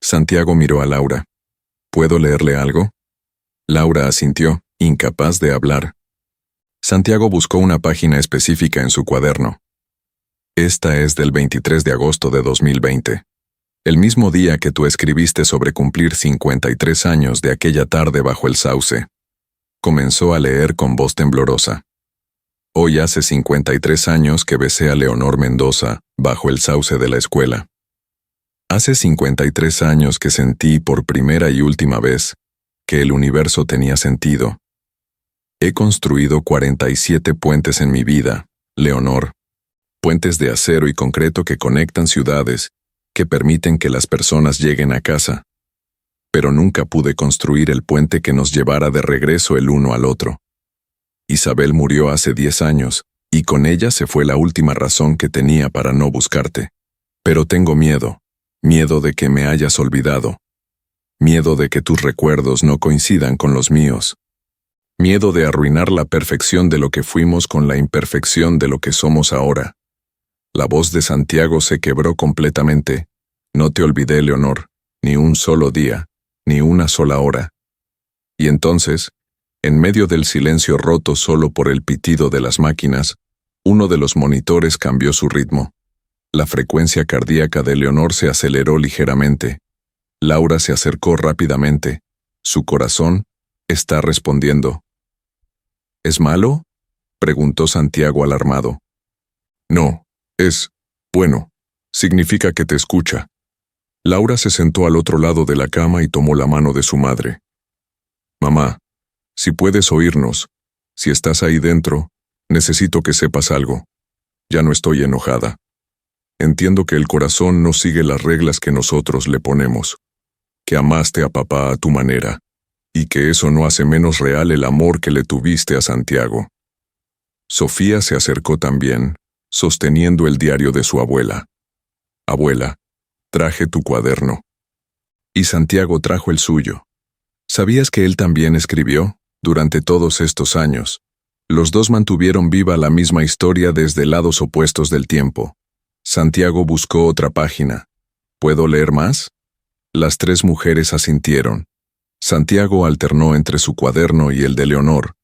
Santiago miró a Laura. ¿Puedo leerle algo? Laura asintió, incapaz de hablar. Santiago buscó una página específica en su cuaderno. Esta es del 23 de agosto de 2020. El mismo día que tú escribiste sobre cumplir 53 años de aquella tarde bajo el sauce. Comenzó a leer con voz temblorosa. Hoy hace 53 años que besé a Leonor Mendoza bajo el sauce de la escuela. Hace 53 años que sentí por primera y última vez que el universo tenía sentido. He construido 47 puentes en mi vida, Leonor. Puentes de acero y concreto que conectan ciudades, que permiten que las personas lleguen a casa. Pero nunca pude construir el puente que nos llevara de regreso el uno al otro. Isabel murió hace 10 años, y con ella se fue la última razón que tenía para no buscarte. Pero tengo miedo de que me hayas olvidado. Miedo de que tus recuerdos no coincidan con los míos. Miedo de arruinar la perfección de lo que fuimos con la imperfección de lo que somos ahora. La voz de Santiago se quebró completamente. No te olvidé, Leonor, ni un solo día, ni una sola hora. Y entonces, en medio del silencio roto solo por el pitido de las máquinas, uno de los monitores cambió su ritmo. La frecuencia cardíaca de Leonor se aceleró ligeramente. Laura se acercó rápidamente. Su corazón está respondiendo. ¿Es malo?, preguntó Santiago alarmado. No, bueno, significa que te escucha. Laura se sentó al otro lado de la cama y tomó la mano de su madre. Mamá, si puedes oírnos, si estás ahí dentro, necesito que sepas algo. Ya no estoy enojada. Entiendo que el corazón no sigue las reglas que nosotros le ponemos, que amaste a papá a tu manera, y que eso no hace menos real el amor que le tuviste a Santiago. Sofía se acercó también, sosteniendo el diario de su abuela. Abuela, traje tu cuaderno. Y Santiago trajo el suyo. ¿Sabías que él también escribió? Durante todos estos años, los dos mantuvieron viva la misma historia desde lados opuestos del tiempo. Santiago buscó otra página. ¿Puedo leer más? Las tres mujeres asintieron. Santiago alternó entre su cuaderno y el de Leonor,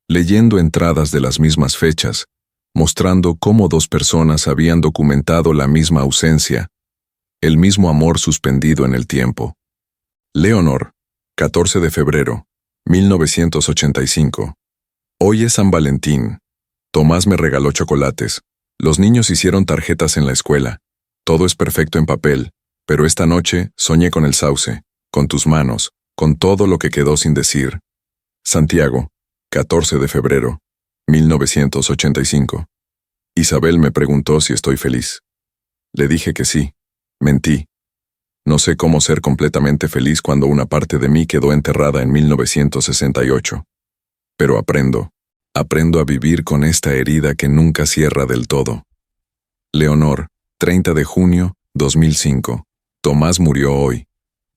leyendo entradas de las mismas fechas, mostrando cómo dos personas habían documentado la misma ausencia, el mismo amor suspendido en el tiempo. Leonor, 14 de febrero, 1985. Hoy es San Valentín. Tomás me regaló chocolates. Los niños hicieron tarjetas en la escuela. Todo es perfecto en papel, pero esta noche soñé con el sauce, con tus manos, con todo lo que quedó sin decir. Santiago, 14 de febrero, 1985. Isabel me preguntó si estoy feliz. Le dije que sí. Mentí. No sé cómo ser completamente feliz cuando una parte de mí quedó enterrada en 1968. Pero aprendo a vivir con esta herida que nunca cierra del todo. Leonor, 30 de junio, 2005. Tomás murió hoy.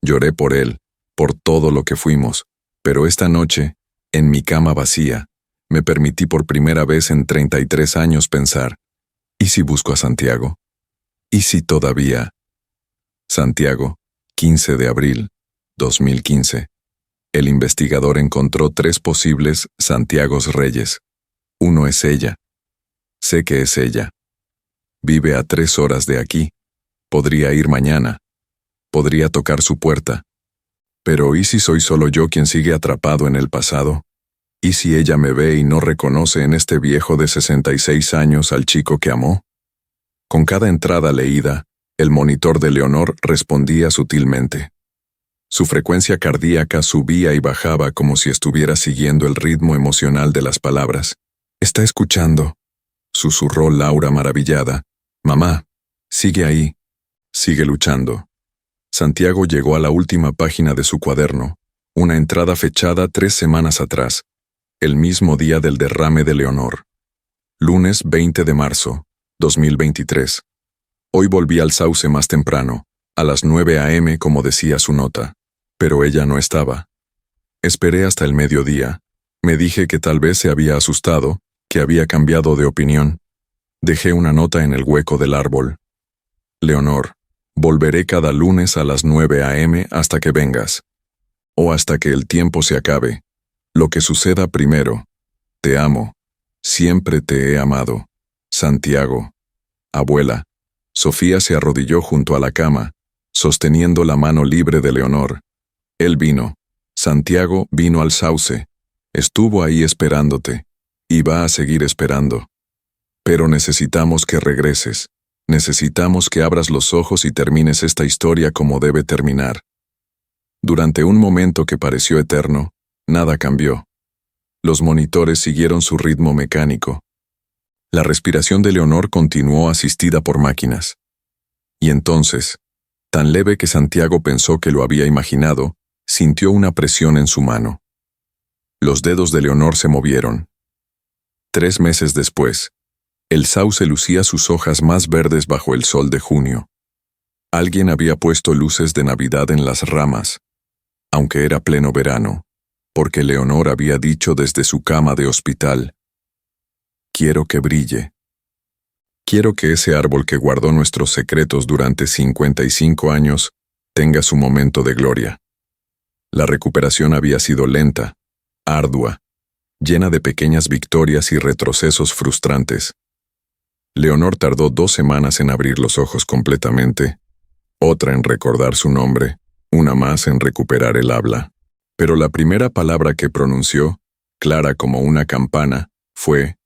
Lloré por él, por todo lo que fuimos, pero esta noche, en mi cama vacía, me permití por primera vez en 33 años pensar, ¿y si busco a Santiago? ¿Y si todavía? Santiago, 15 de abril, 2015. El investigador encontró 3 posibles Santiagos Reyes. Uno es ella. Sé que es ella. Vive a 3 horas de aquí. Podría ir mañana. Podría tocar su puerta. Pero ¿y si soy solo yo quien sigue atrapado en el pasado? ¿Y si ella me ve y no reconoce en este viejo de 66 años al chico que amó? Con cada entrada leída, el monitor de Leonor respondía sutilmente. Su frecuencia cardíaca subía y bajaba como si estuviera siguiendo el ritmo emocional de las palabras. «Está escuchando», susurró Laura maravillada. «Mamá, sigue ahí. Sigue luchando». Santiago llegó a la última página de su cuaderno, una entrada fechada 3 semanas atrás, el mismo día del derrame de Leonor. Lunes 20 de marzo, 2023. Hoy volví al sauce más temprano, a las 9 a.m. como decía su nota, pero ella no estaba. Esperé hasta el mediodía. Me dije que tal vez se había asustado, que había cambiado de opinión. Dejé una nota en el hueco del árbol. Leonor, Volveré cada lunes a las 9 a.m. hasta que vengas. O hasta que el tiempo se acabe. Lo que suceda primero. Te amo. Siempre te he amado. Santiago. Abuela. Sofía se arrodilló junto a la cama, sosteniendo la mano libre de Leonor. Él vino. Santiago vino al sauce. Estuvo ahí esperándote. Y va a seguir esperando. Pero necesitamos que regreses. Necesitamos que abras los ojos y termines esta historia como debe terminar. Durante un momento que pareció eterno, nada cambió. Los monitores siguieron su ritmo mecánico. La respiración de Leonor continuó asistida por máquinas. Y entonces, tan leve que Santiago pensó que lo había imaginado, sintió una presión en su mano. Los dedos de Leonor se movieron. 3 meses después, el sauce lucía sus hojas más verdes bajo el sol de junio. Alguien había puesto luces de Navidad en las ramas, aunque era pleno verano, porque Leonor había dicho desde su cama de hospital: «Quiero que brille. Quiero que ese árbol que guardó nuestros secretos durante 55 años tenga su momento de gloria». La recuperación había sido lenta, ardua, llena de pequeñas victorias y retrocesos frustrantes. Leonor tardó 2 semanas en abrir los ojos completamente, otra en recordar su nombre, una más en recuperar el habla. Pero la primera palabra que pronunció, clara como una campana, fue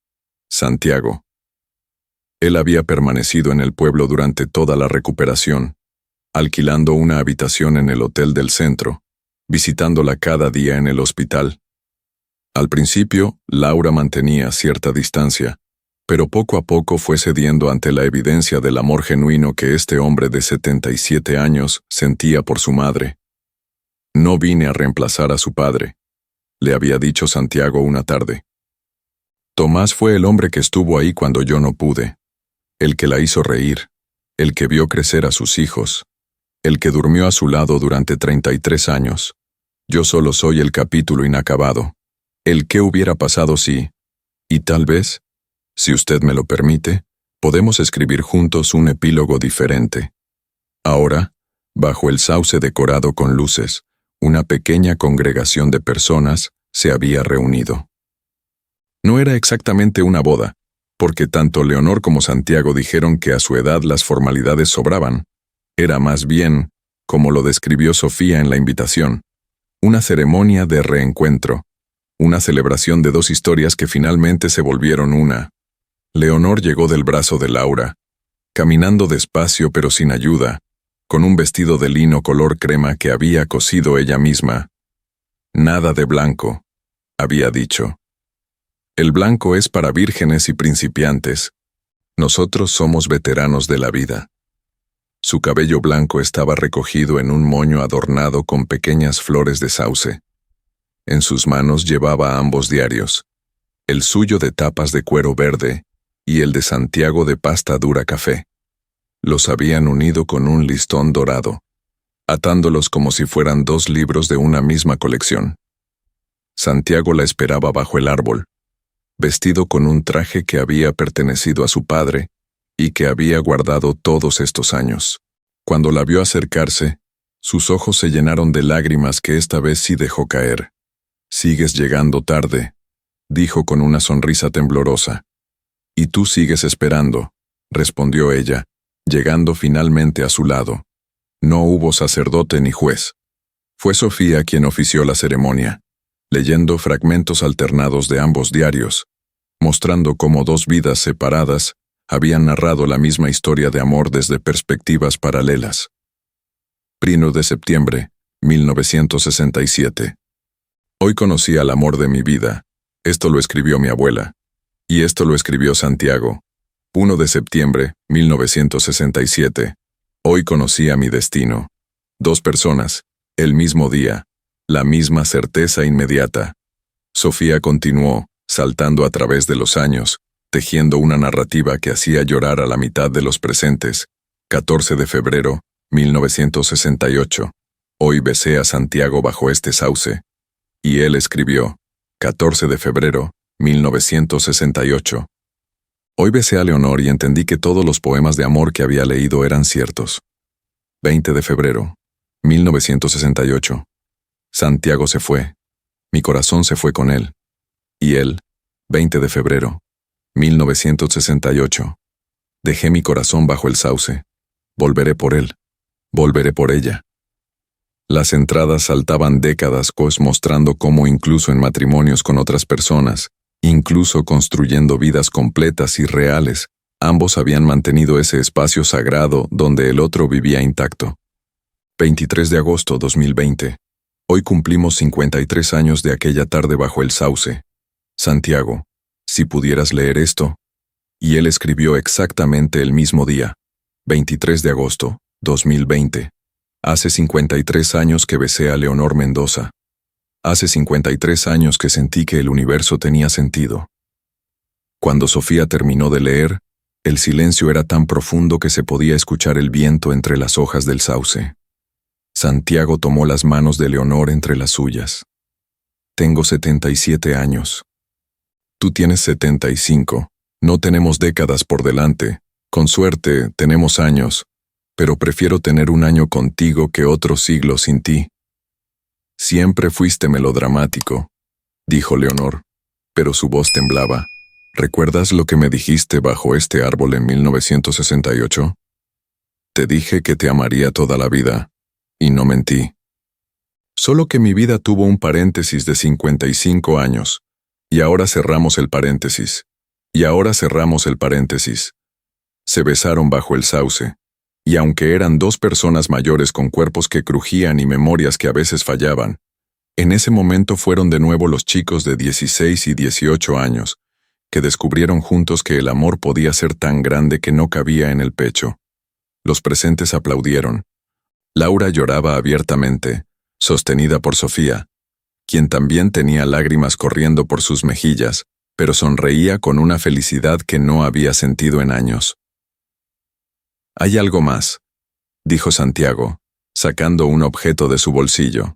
Santiago. Él había permanecido en el pueblo durante toda la recuperación, alquilando una habitación en el hotel del centro, visitándola cada día en el hospital. Al principio, Laura mantenía cierta distancia, pero poco a poco fue cediendo ante la evidencia del amor genuino que este hombre de 77 años sentía por su madre. «No vine a reemplazar a su padre», le había dicho Santiago una tarde. «Tomás fue el hombre que estuvo ahí cuando yo no pude, el que la hizo reír, el que vio crecer a sus hijos, el que durmió a su lado durante 33 años. Yo solo soy el capítulo inacabado, el qué hubiera pasado si, y tal vez, si usted me lo permite, podemos escribir juntos un epílogo diferente». Ahora, bajo el sauce decorado con luces, una pequeña congregación de personas se había reunido. No era exactamente una boda, porque tanto Leonor como Santiago dijeron que a su edad las formalidades sobraban. Era más bien, como lo describió Sofía en la invitación, una ceremonia de reencuentro, una celebración de 2 historias que finalmente se volvieron una. Leonor llegó del brazo de Laura, caminando despacio pero sin ayuda, con un vestido de lino color crema que había cosido ella misma. «Nada de blanco», había dicho. «El blanco es para vírgenes y principiantes. Nosotros somos veteranos de la vida». Su cabello blanco estaba recogido en un moño adornado con pequeñas flores de sauce. En sus manos llevaba ambos diarios, el suyo de tapas de cuero verde y el de Santiago de pasta dura café. Los habían unido con un listón dorado, atándolos como si fueran 2 libros de una misma colección. Santiago la esperaba bajo el árbol, vestido con un traje que había pertenecido a su padre y que había guardado todos estos años. Cuando la vio acercarse, sus ojos se llenaron de lágrimas que esta vez sí dejó caer. «Sigues llegando tarde», dijo con una sonrisa temblorosa. «Y tú sigues esperando», respondió ella, llegando finalmente a su lado. No hubo sacerdote ni juez. Fue Sofía quien ofició la ceremonia, leyendo fragmentos alternados de ambos diarios, mostrando cómo 2 vidas separadas habían narrado la misma historia de amor desde perspectivas paralelas. 1 de septiembre, 1967. Hoy conocí al amor de mi vida. Esto lo escribió mi abuela. Y esto lo escribió Santiago. 1 de septiembre, 1967. Hoy conocí a mi destino. 2 personas, el mismo día, la misma certeza inmediata. Sofía continuó, saltando a través de los años, tejiendo una narrativa que hacía llorar a la mitad de los presentes. 14 de febrero, 1968. Hoy besé a Santiago bajo este sauce. Y él escribió, 14 de febrero, 1968. Hoy besé a Leonor y entendí que todos los poemas de amor que había leído eran ciertos. 20 de febrero, 1968. Santiago se fue. Mi corazón se fue con él. Y él, 20 de febrero, 1968. Dejé mi corazón bajo el sauce. Volveré por él. Volveré por ella. Las entradas saltaban décadas, mostrando cómo incluso en matrimonios con otras personas, incluso construyendo vidas completas y reales, ambos habían mantenido ese espacio sagrado donde el otro vivía intacto. 23 de agosto 2020. Hoy cumplimos 53 años de aquella tarde bajo el sauce. Santiago, si pudieras leer esto. Y él escribió exactamente el mismo día, 23 de agosto, 2020. Hace 53 años que besé a Leonor Mendoza. Hace 53 años que sentí que el universo tenía sentido. Cuando Sofía terminó de leer, el silencio era tan profundo que se podía escuchar el viento entre las hojas del sauce. Santiago tomó las manos de Leonor entre las suyas. Tengo 77 años. Tú tienes 75. No tenemos décadas por delante. Con suerte, tenemos años. Pero prefiero tener un año contigo que otro siglo sin ti. Siempre fuiste melodramático, dijo Leonor, pero su voz temblaba. ¿Recuerdas lo que me dijiste bajo este árbol en 1968? Te dije que te amaría toda la vida, y no mentí. Solo que mi vida tuvo un paréntesis de 55 años, y ahora cerramos el paréntesis, y ahora cerramos el paréntesis. Se besaron bajo el sauce, y aunque eran dos personas mayores con cuerpos que crujían y memorias que a veces fallaban, en ese momento fueron de nuevo los chicos de 16 y 18 años, que descubrieron juntos que el amor podía ser tan grande que no cabía en el pecho. Los presentes aplaudieron. Laura lloraba abiertamente, sostenida por Sofía, quien también tenía lágrimas corriendo por sus mejillas, pero sonreía con una felicidad que no había sentido en años. «Hay algo más», dijo Santiago, sacando un objeto de su bolsillo.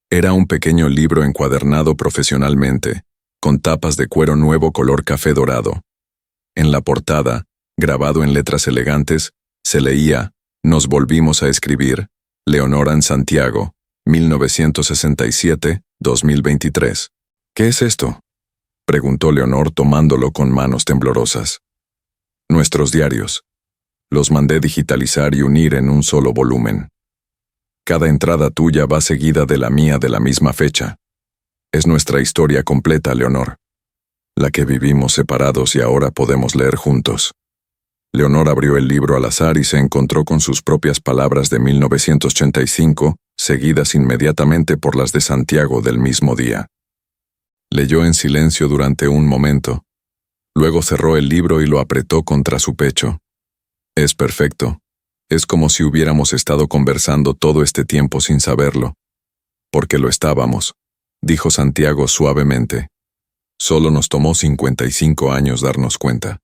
Era un pequeño libro encuadernado profesionalmente, con tapas de cuero nuevo color café dorado. En la portada, grabado en letras elegantes, se leía: «Nos volvimos a escribir, Leonor en Santiago, 1967-2023». «¿Qué es esto?», preguntó Leonor tomándolo con manos temblorosas. «Nuestros diarios. Los mandé digitalizar y unir en un solo volumen. Cada entrada tuya va seguida de la mía de la misma fecha. Es nuestra historia completa, Leonor. La que vivimos separados y ahora podemos leer juntos». Leonor abrió el libro al azar y se encontró con sus propias palabras de 1985, seguidas inmediatamente por las de Santiago del mismo día. Leyó en silencio durante un momento. Luego cerró el libro y lo apretó contra su pecho. «Es perfecto. Es como si hubiéramos estado conversando todo este tiempo sin saberlo». «Porque lo estábamos», dijo Santiago suavemente. «Solo nos tomó 55 años darnos cuenta».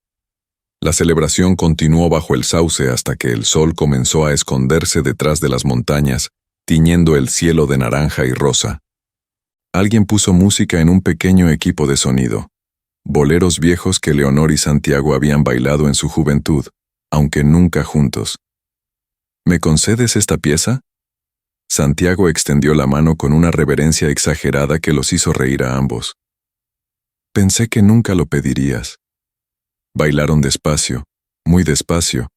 La celebración continuó bajo el sauce hasta que el sol comenzó a esconderse detrás de las montañas, tiñendo el cielo de naranja y rosa. Alguien puso música en un pequeño equipo de sonido. Boleros viejos que Leonor y Santiago habían bailado en su juventud, aunque nunca juntos. «¿Me concedes esta pieza?». Santiago extendió la mano con una reverencia exagerada que los hizo reír a ambos. «Pensé que nunca lo pedirías». Bailaron despacio, muy despacio,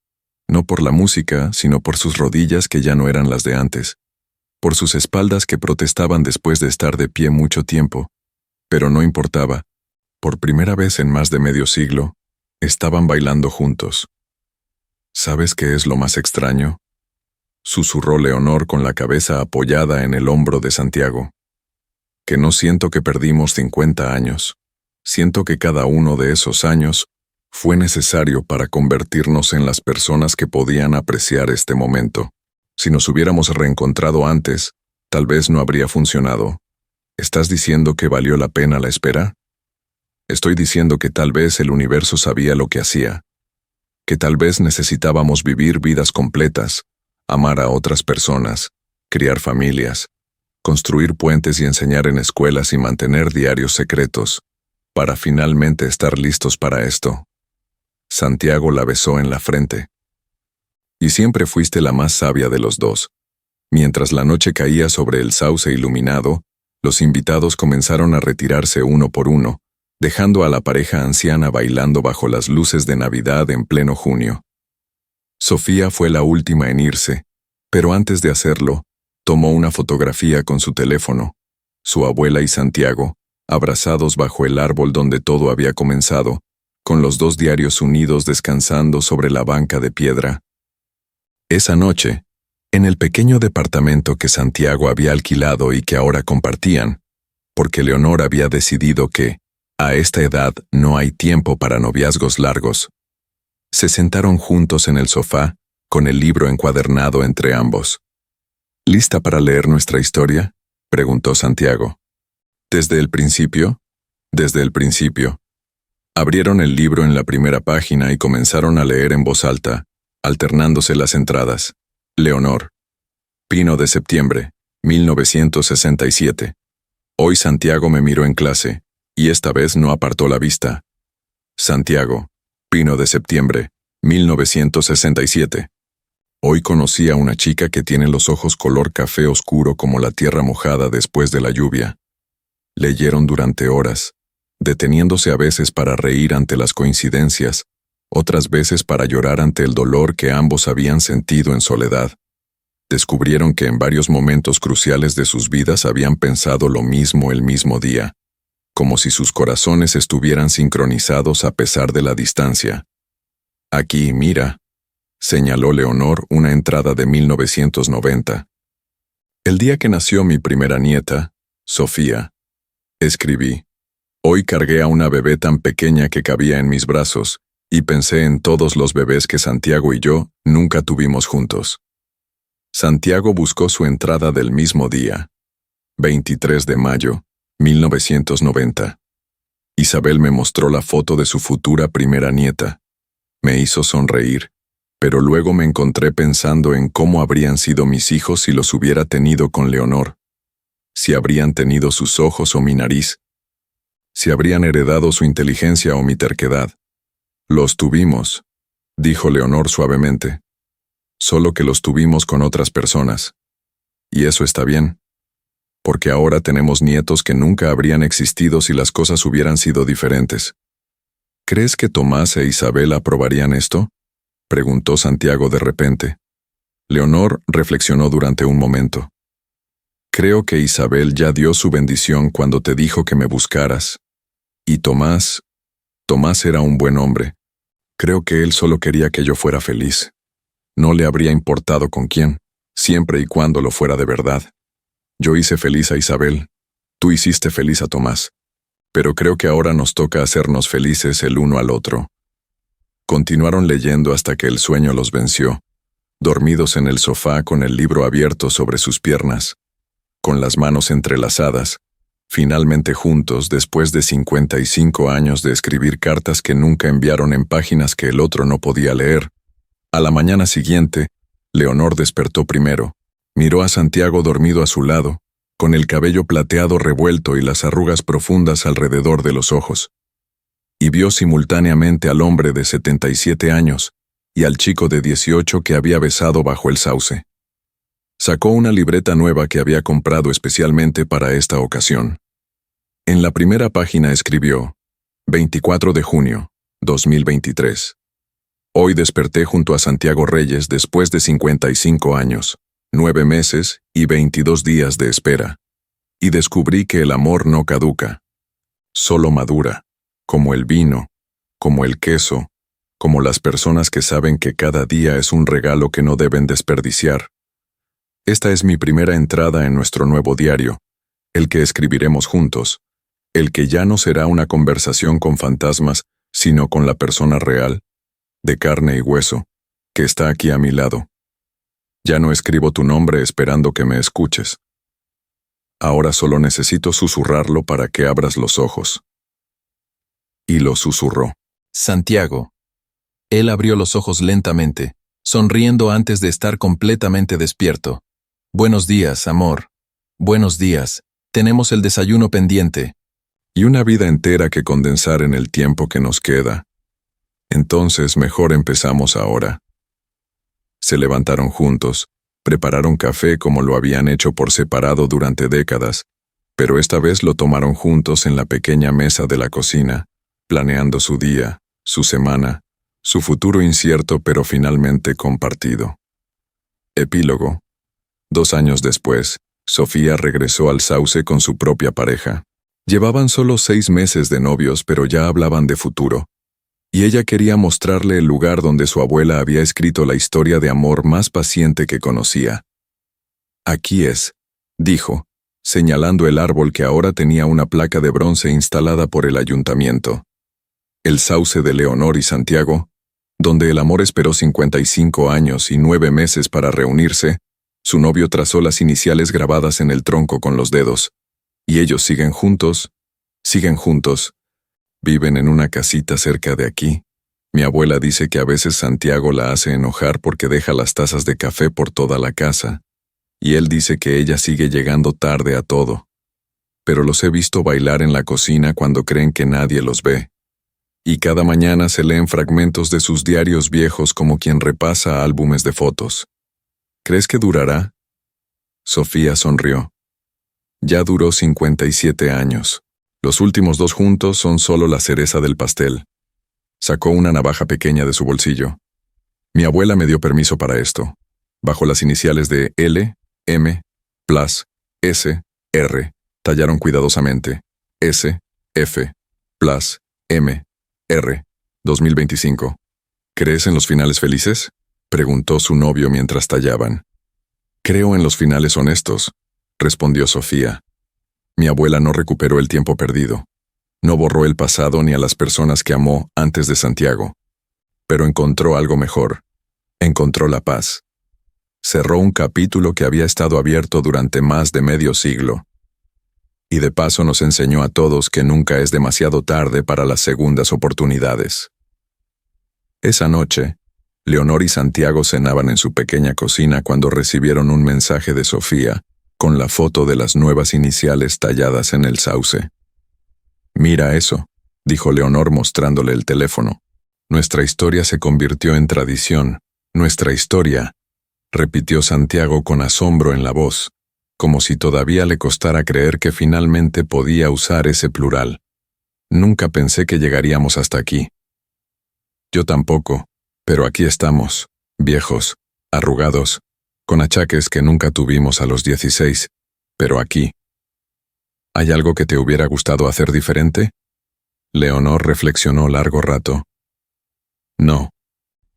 no por la música, sino por sus rodillas que ya no eran las de antes, por sus espaldas que protestaban después de estar de pie mucho tiempo, pero no importaba. Por primera vez en más de medio siglo, estaban bailando juntos. «¿Sabes qué es lo más extraño?», susurró Leonor con la cabeza apoyada en el hombro de Santiago. «Que no siento que perdimos 50 años. Siento que cada uno de esos años fue necesario para convertirnos en las personas que podían apreciar este momento. Si nos hubiéramos reencontrado antes, tal vez no habría funcionado. ¿Estás diciendo que valió la pena la espera?». «Estoy diciendo que tal vez el universo sabía lo que hacía. Que tal vez necesitábamos vivir vidas completas, amar a otras personas, criar familias, construir puentes y enseñar en escuelas y mantener diarios secretos, para finalmente estar listos para esto». Santiago la besó en la frente. y siempre fuiste la más sabia de los dos. Mientras la noche caía sobre el sauce iluminado, los invitados comenzaron a retirarse uno por uno, dejando a la pareja anciana bailando bajo las luces de Navidad en pleno junio. Sofía fue la última en irse, pero antes de hacerlo, tomó una fotografía con su teléfono. Su abuela y Santiago, abrazados bajo el árbol donde todo había comenzado, con los dos diarios unidos descansando sobre la banca de piedra. Esa noche, en el pequeño departamento que Santiago había alquilado y que ahora compartían, porque Leonor había decidido que, a esta edad, no hay tiempo para noviazgos largos, se sentaron juntos en el sofá, con el libro encuadernado entre ambos. ¿Lista para leer nuestra historia?, preguntó Santiago. ¿Desde el principio? Desde el principio. Abrieron el libro en la primera página y comenzaron a leer en voz alta, alternándose las entradas. Leonor. Pino de septiembre, 1967. Hoy Santiago me miró en clase, y esta vez no apartó la vista. Santiago. Pino de septiembre, 1967. Hoy conocí a una chica que tiene los ojos color café oscuro como la tierra mojada después de la lluvia. Leyeron durante horas, deteniéndose a veces para reír ante las coincidencias, otras veces para llorar ante el dolor que ambos habían sentido en soledad. Descubrieron que en varios momentos cruciales de sus vidas habían pensado lo mismo el mismo día, como si sus corazones estuvieran sincronizados a pesar de la distancia. Aquí, mira, señaló Leonor una entrada de 1990. El día que nació mi primera nieta, Sofía, escribí. Hoy cargué a una bebé tan pequeña que cabía en mis brazos, y pensé en todos los bebés que Santiago y yo nunca tuvimos juntos. Santiago buscó su entrada del mismo día, 23 de mayo, 1990. Isabel me mostró la foto de su futura primera nieta. Me hizo sonreír, pero luego me encontré pensando en cómo habrían sido mis hijos si los hubiera tenido con Leonor. Si habrían tenido sus ojos o mi nariz. Si habrían heredado su inteligencia o mi terquedad. Los tuvimos, dijo Leonor suavemente. Solo que los tuvimos con otras personas. Y eso está bien. Porque ahora tenemos nietos que nunca habrían existido si las cosas hubieran sido diferentes. ¿Crees que Tomás e Isabel aprobarían esto?, preguntó Santiago de repente. Leonor reflexionó durante un momento. Creo que Isabel ya dio su bendición cuando te dijo que me buscaras. Y Tomás era un buen hombre. Creo que él solo quería que yo fuera feliz. No le habría importado con quién, siempre y cuando lo fuera de verdad. Yo hice feliz a Isabel, tú hiciste feliz a Tomás. Pero creo que ahora nos toca hacernos felices el uno al otro. Continuaron leyendo hasta que el sueño los venció, dormidos en el sofá con el libro abierto sobre sus piernas, con las manos entrelazadas, finalmente juntos después de 55 años de escribir cartas que nunca enviaron en páginas que el otro no podía leer. A la mañana siguiente, Leonor despertó primero, miró a Santiago dormido a su lado, con el cabello plateado revuelto y las arrugas profundas alrededor de los ojos. Y vio simultáneamente al hombre de 77 años y al chico de 18 que había besado bajo el sauce. Sacó una libreta nueva que había comprado especialmente para esta ocasión. En la primera página escribió, 24 de junio, 2023. Hoy desperté junto a Santiago Reyes después de 55 años, 9 meses y 22 días de espera. Y descubrí que el amor no caduca, solo madura, como el vino, como el queso, como las personas que saben que cada día es un regalo que no deben desperdiciar. Esta es mi primera entrada en nuestro nuevo diario, el que escribiremos juntos, el que ya no será una conversación con fantasmas, sino con la persona real, de carne y hueso, que está aquí a mi lado. Ya no escribo tu nombre esperando que me escuches. Ahora solo necesito susurrarlo para que abras los ojos. Y lo susurró. Santiago. Él abrió los ojos lentamente, sonriendo antes de estar completamente despierto. Buenos días, amor. Buenos días. Tenemos el desayuno pendiente. Y una vida entera que condensar en el tiempo que nos queda. Entonces mejor empezamos ahora. Se levantaron juntos, prepararon café como lo habían hecho por separado durante décadas, pero esta vez lo tomaron juntos en la pequeña mesa de la cocina, planeando su día, su semana, su futuro incierto pero finalmente compartido. Epílogo. 2 años después, Sofía regresó al Sauce con su propia pareja. Llevaban solo 6 meses de novios, pero ya hablaban de futuro. Y ella quería mostrarle el lugar donde su abuela había escrito la historia de amor más paciente que conocía. Aquí es, dijo, señalando el árbol que ahora tenía una placa de bronce instalada por el ayuntamiento. El Sauce de Leonor y Santiago, donde el amor esperó 55 años y 9 meses para reunirse, su novio trazó las iniciales grabadas en el tronco con los dedos. Y ellos siguen juntos, viven en una casita cerca de aquí. Mi abuela dice que a veces Santiago la hace enojar porque deja las tazas de café por toda la casa, y él dice que ella sigue llegando tarde a todo. Pero los he visto bailar en la cocina cuando creen que nadie los ve. Y cada mañana se leen fragmentos de sus diarios viejos como quien repasa álbumes de fotos. ¿Crees que durará? Sofía sonrió. Ya duró 57 años. Los últimos 2 juntos son solo la cereza del pastel. Sacó una navaja pequeña de su bolsillo. Mi abuela me dio permiso para esto. Bajo las iniciales de L, M, plus, S, R, tallaron cuidadosamente. S, F, plus, M, R, 2025. ¿Crees en los finales felices? Preguntó su novio mientras tallaban. Creo en los finales honestos, respondió Sofía. Mi abuela no recuperó el tiempo perdido. No borró el pasado ni a las personas que amó antes de Santiago. Pero encontró algo mejor. Encontró la paz. Cerró un capítulo que había estado abierto durante más de medio siglo. Y de paso nos enseñó a todos que nunca es demasiado tarde para las segundas oportunidades. Esa noche, Leonor y Santiago cenaban en su pequeña cocina cuando recibieron un mensaje de Sofía, con la foto de las nuevas iniciales talladas en el sauce. «Mira eso», dijo Leonor mostrándole el teléfono. «Nuestra historia se convirtió en tradición. Nuestra historia», repitió Santiago con asombro en la voz, como si todavía le costara creer que finalmente podía usar ese plural. «Nunca pensé que llegaríamos hasta aquí». «Yo tampoco, pero aquí estamos, viejos, arrugados, con achaques que nunca tuvimos a los 16, pero aquí». «¿Hay algo que te hubiera gustado hacer diferente?» Leonor reflexionó largo rato. «No,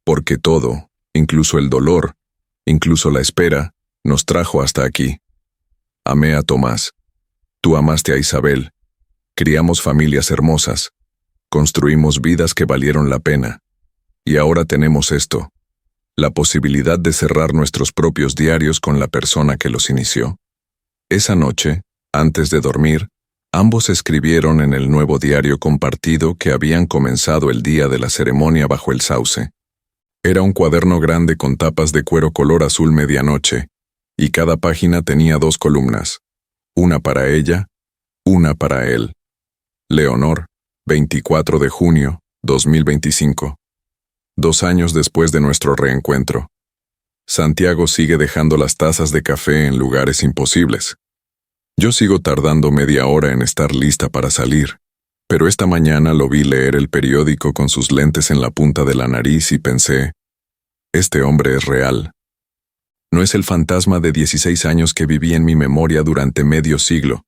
porque todo, incluso el dolor, incluso la espera, nos trajo hasta aquí. Amé a Tomás. Tú amaste a Isabel. Criamos familias hermosas. Construimos vidas que valieron la pena. Y ahora tenemos esto, la posibilidad de cerrar nuestros propios diarios con la persona que los inició». Esa noche, antes de dormir, ambos escribieron en el nuevo diario compartido que habían comenzado el día de la ceremonia bajo el sauce. Era un cuaderno grande con tapas de cuero color azul medianoche, y cada página tenía 2 columnas, una para ella, una para él. Leonor, 24 de junio, 2025. 2 años después de nuestro reencuentro. Santiago sigue dejando las tazas de café en lugares imposibles. Yo sigo tardando media hora en estar lista para salir, pero esta mañana lo vi leer el periódico con sus lentes en la punta de la nariz y pensé, este hombre es real. No es el fantasma de 16 años que viví en mi memoria durante medio siglo.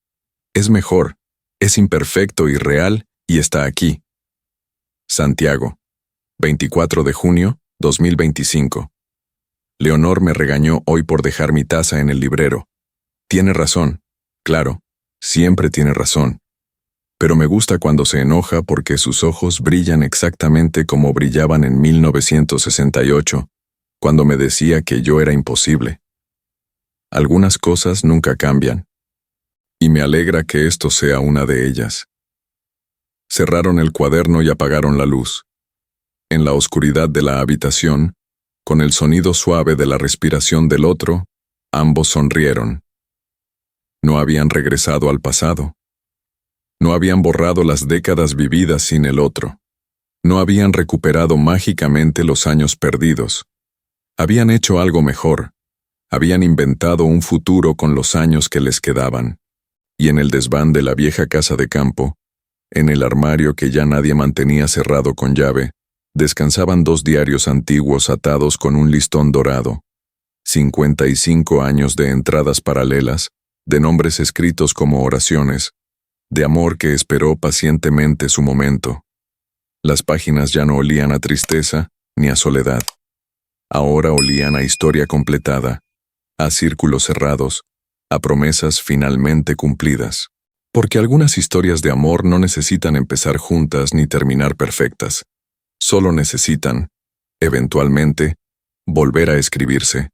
Es mejor, es imperfecto y real y está aquí. Santiago, 24 de junio, 2025. Leonor me regañó hoy por dejar mi taza en el librero. Tiene razón. Claro, siempre tiene razón. Pero me gusta cuando se enoja porque sus ojos brillan exactamente como brillaban en 1968, cuando me decía que yo era imposible. Algunas cosas nunca cambian. Y me alegra que esto sea una de ellas. Cerraron el cuaderno y apagaron la luz. En la oscuridad de la habitación, con el sonido suave de la respiración del otro, ambos sonrieron. No habían regresado al pasado. No habían borrado las décadas vividas sin el otro. No habían recuperado mágicamente los años perdidos. Habían hecho algo mejor. Habían inventado un futuro con los años que les quedaban. Y en el desván de la vieja casa de campo, en el armario que ya nadie mantenía cerrado con llave, descansaban 2 diarios antiguos atados con un listón dorado. 55 años de entradas paralelas, de nombres escritos como oraciones, de amor que esperó pacientemente su momento. Las páginas ya no olían a tristeza ni a soledad. Ahora olían a historia completada, a círculos cerrados, a promesas finalmente cumplidas. Porque algunas historias de amor no necesitan empezar juntas ni terminar perfectas. Solo necesitan, eventualmente, volver a escribirse.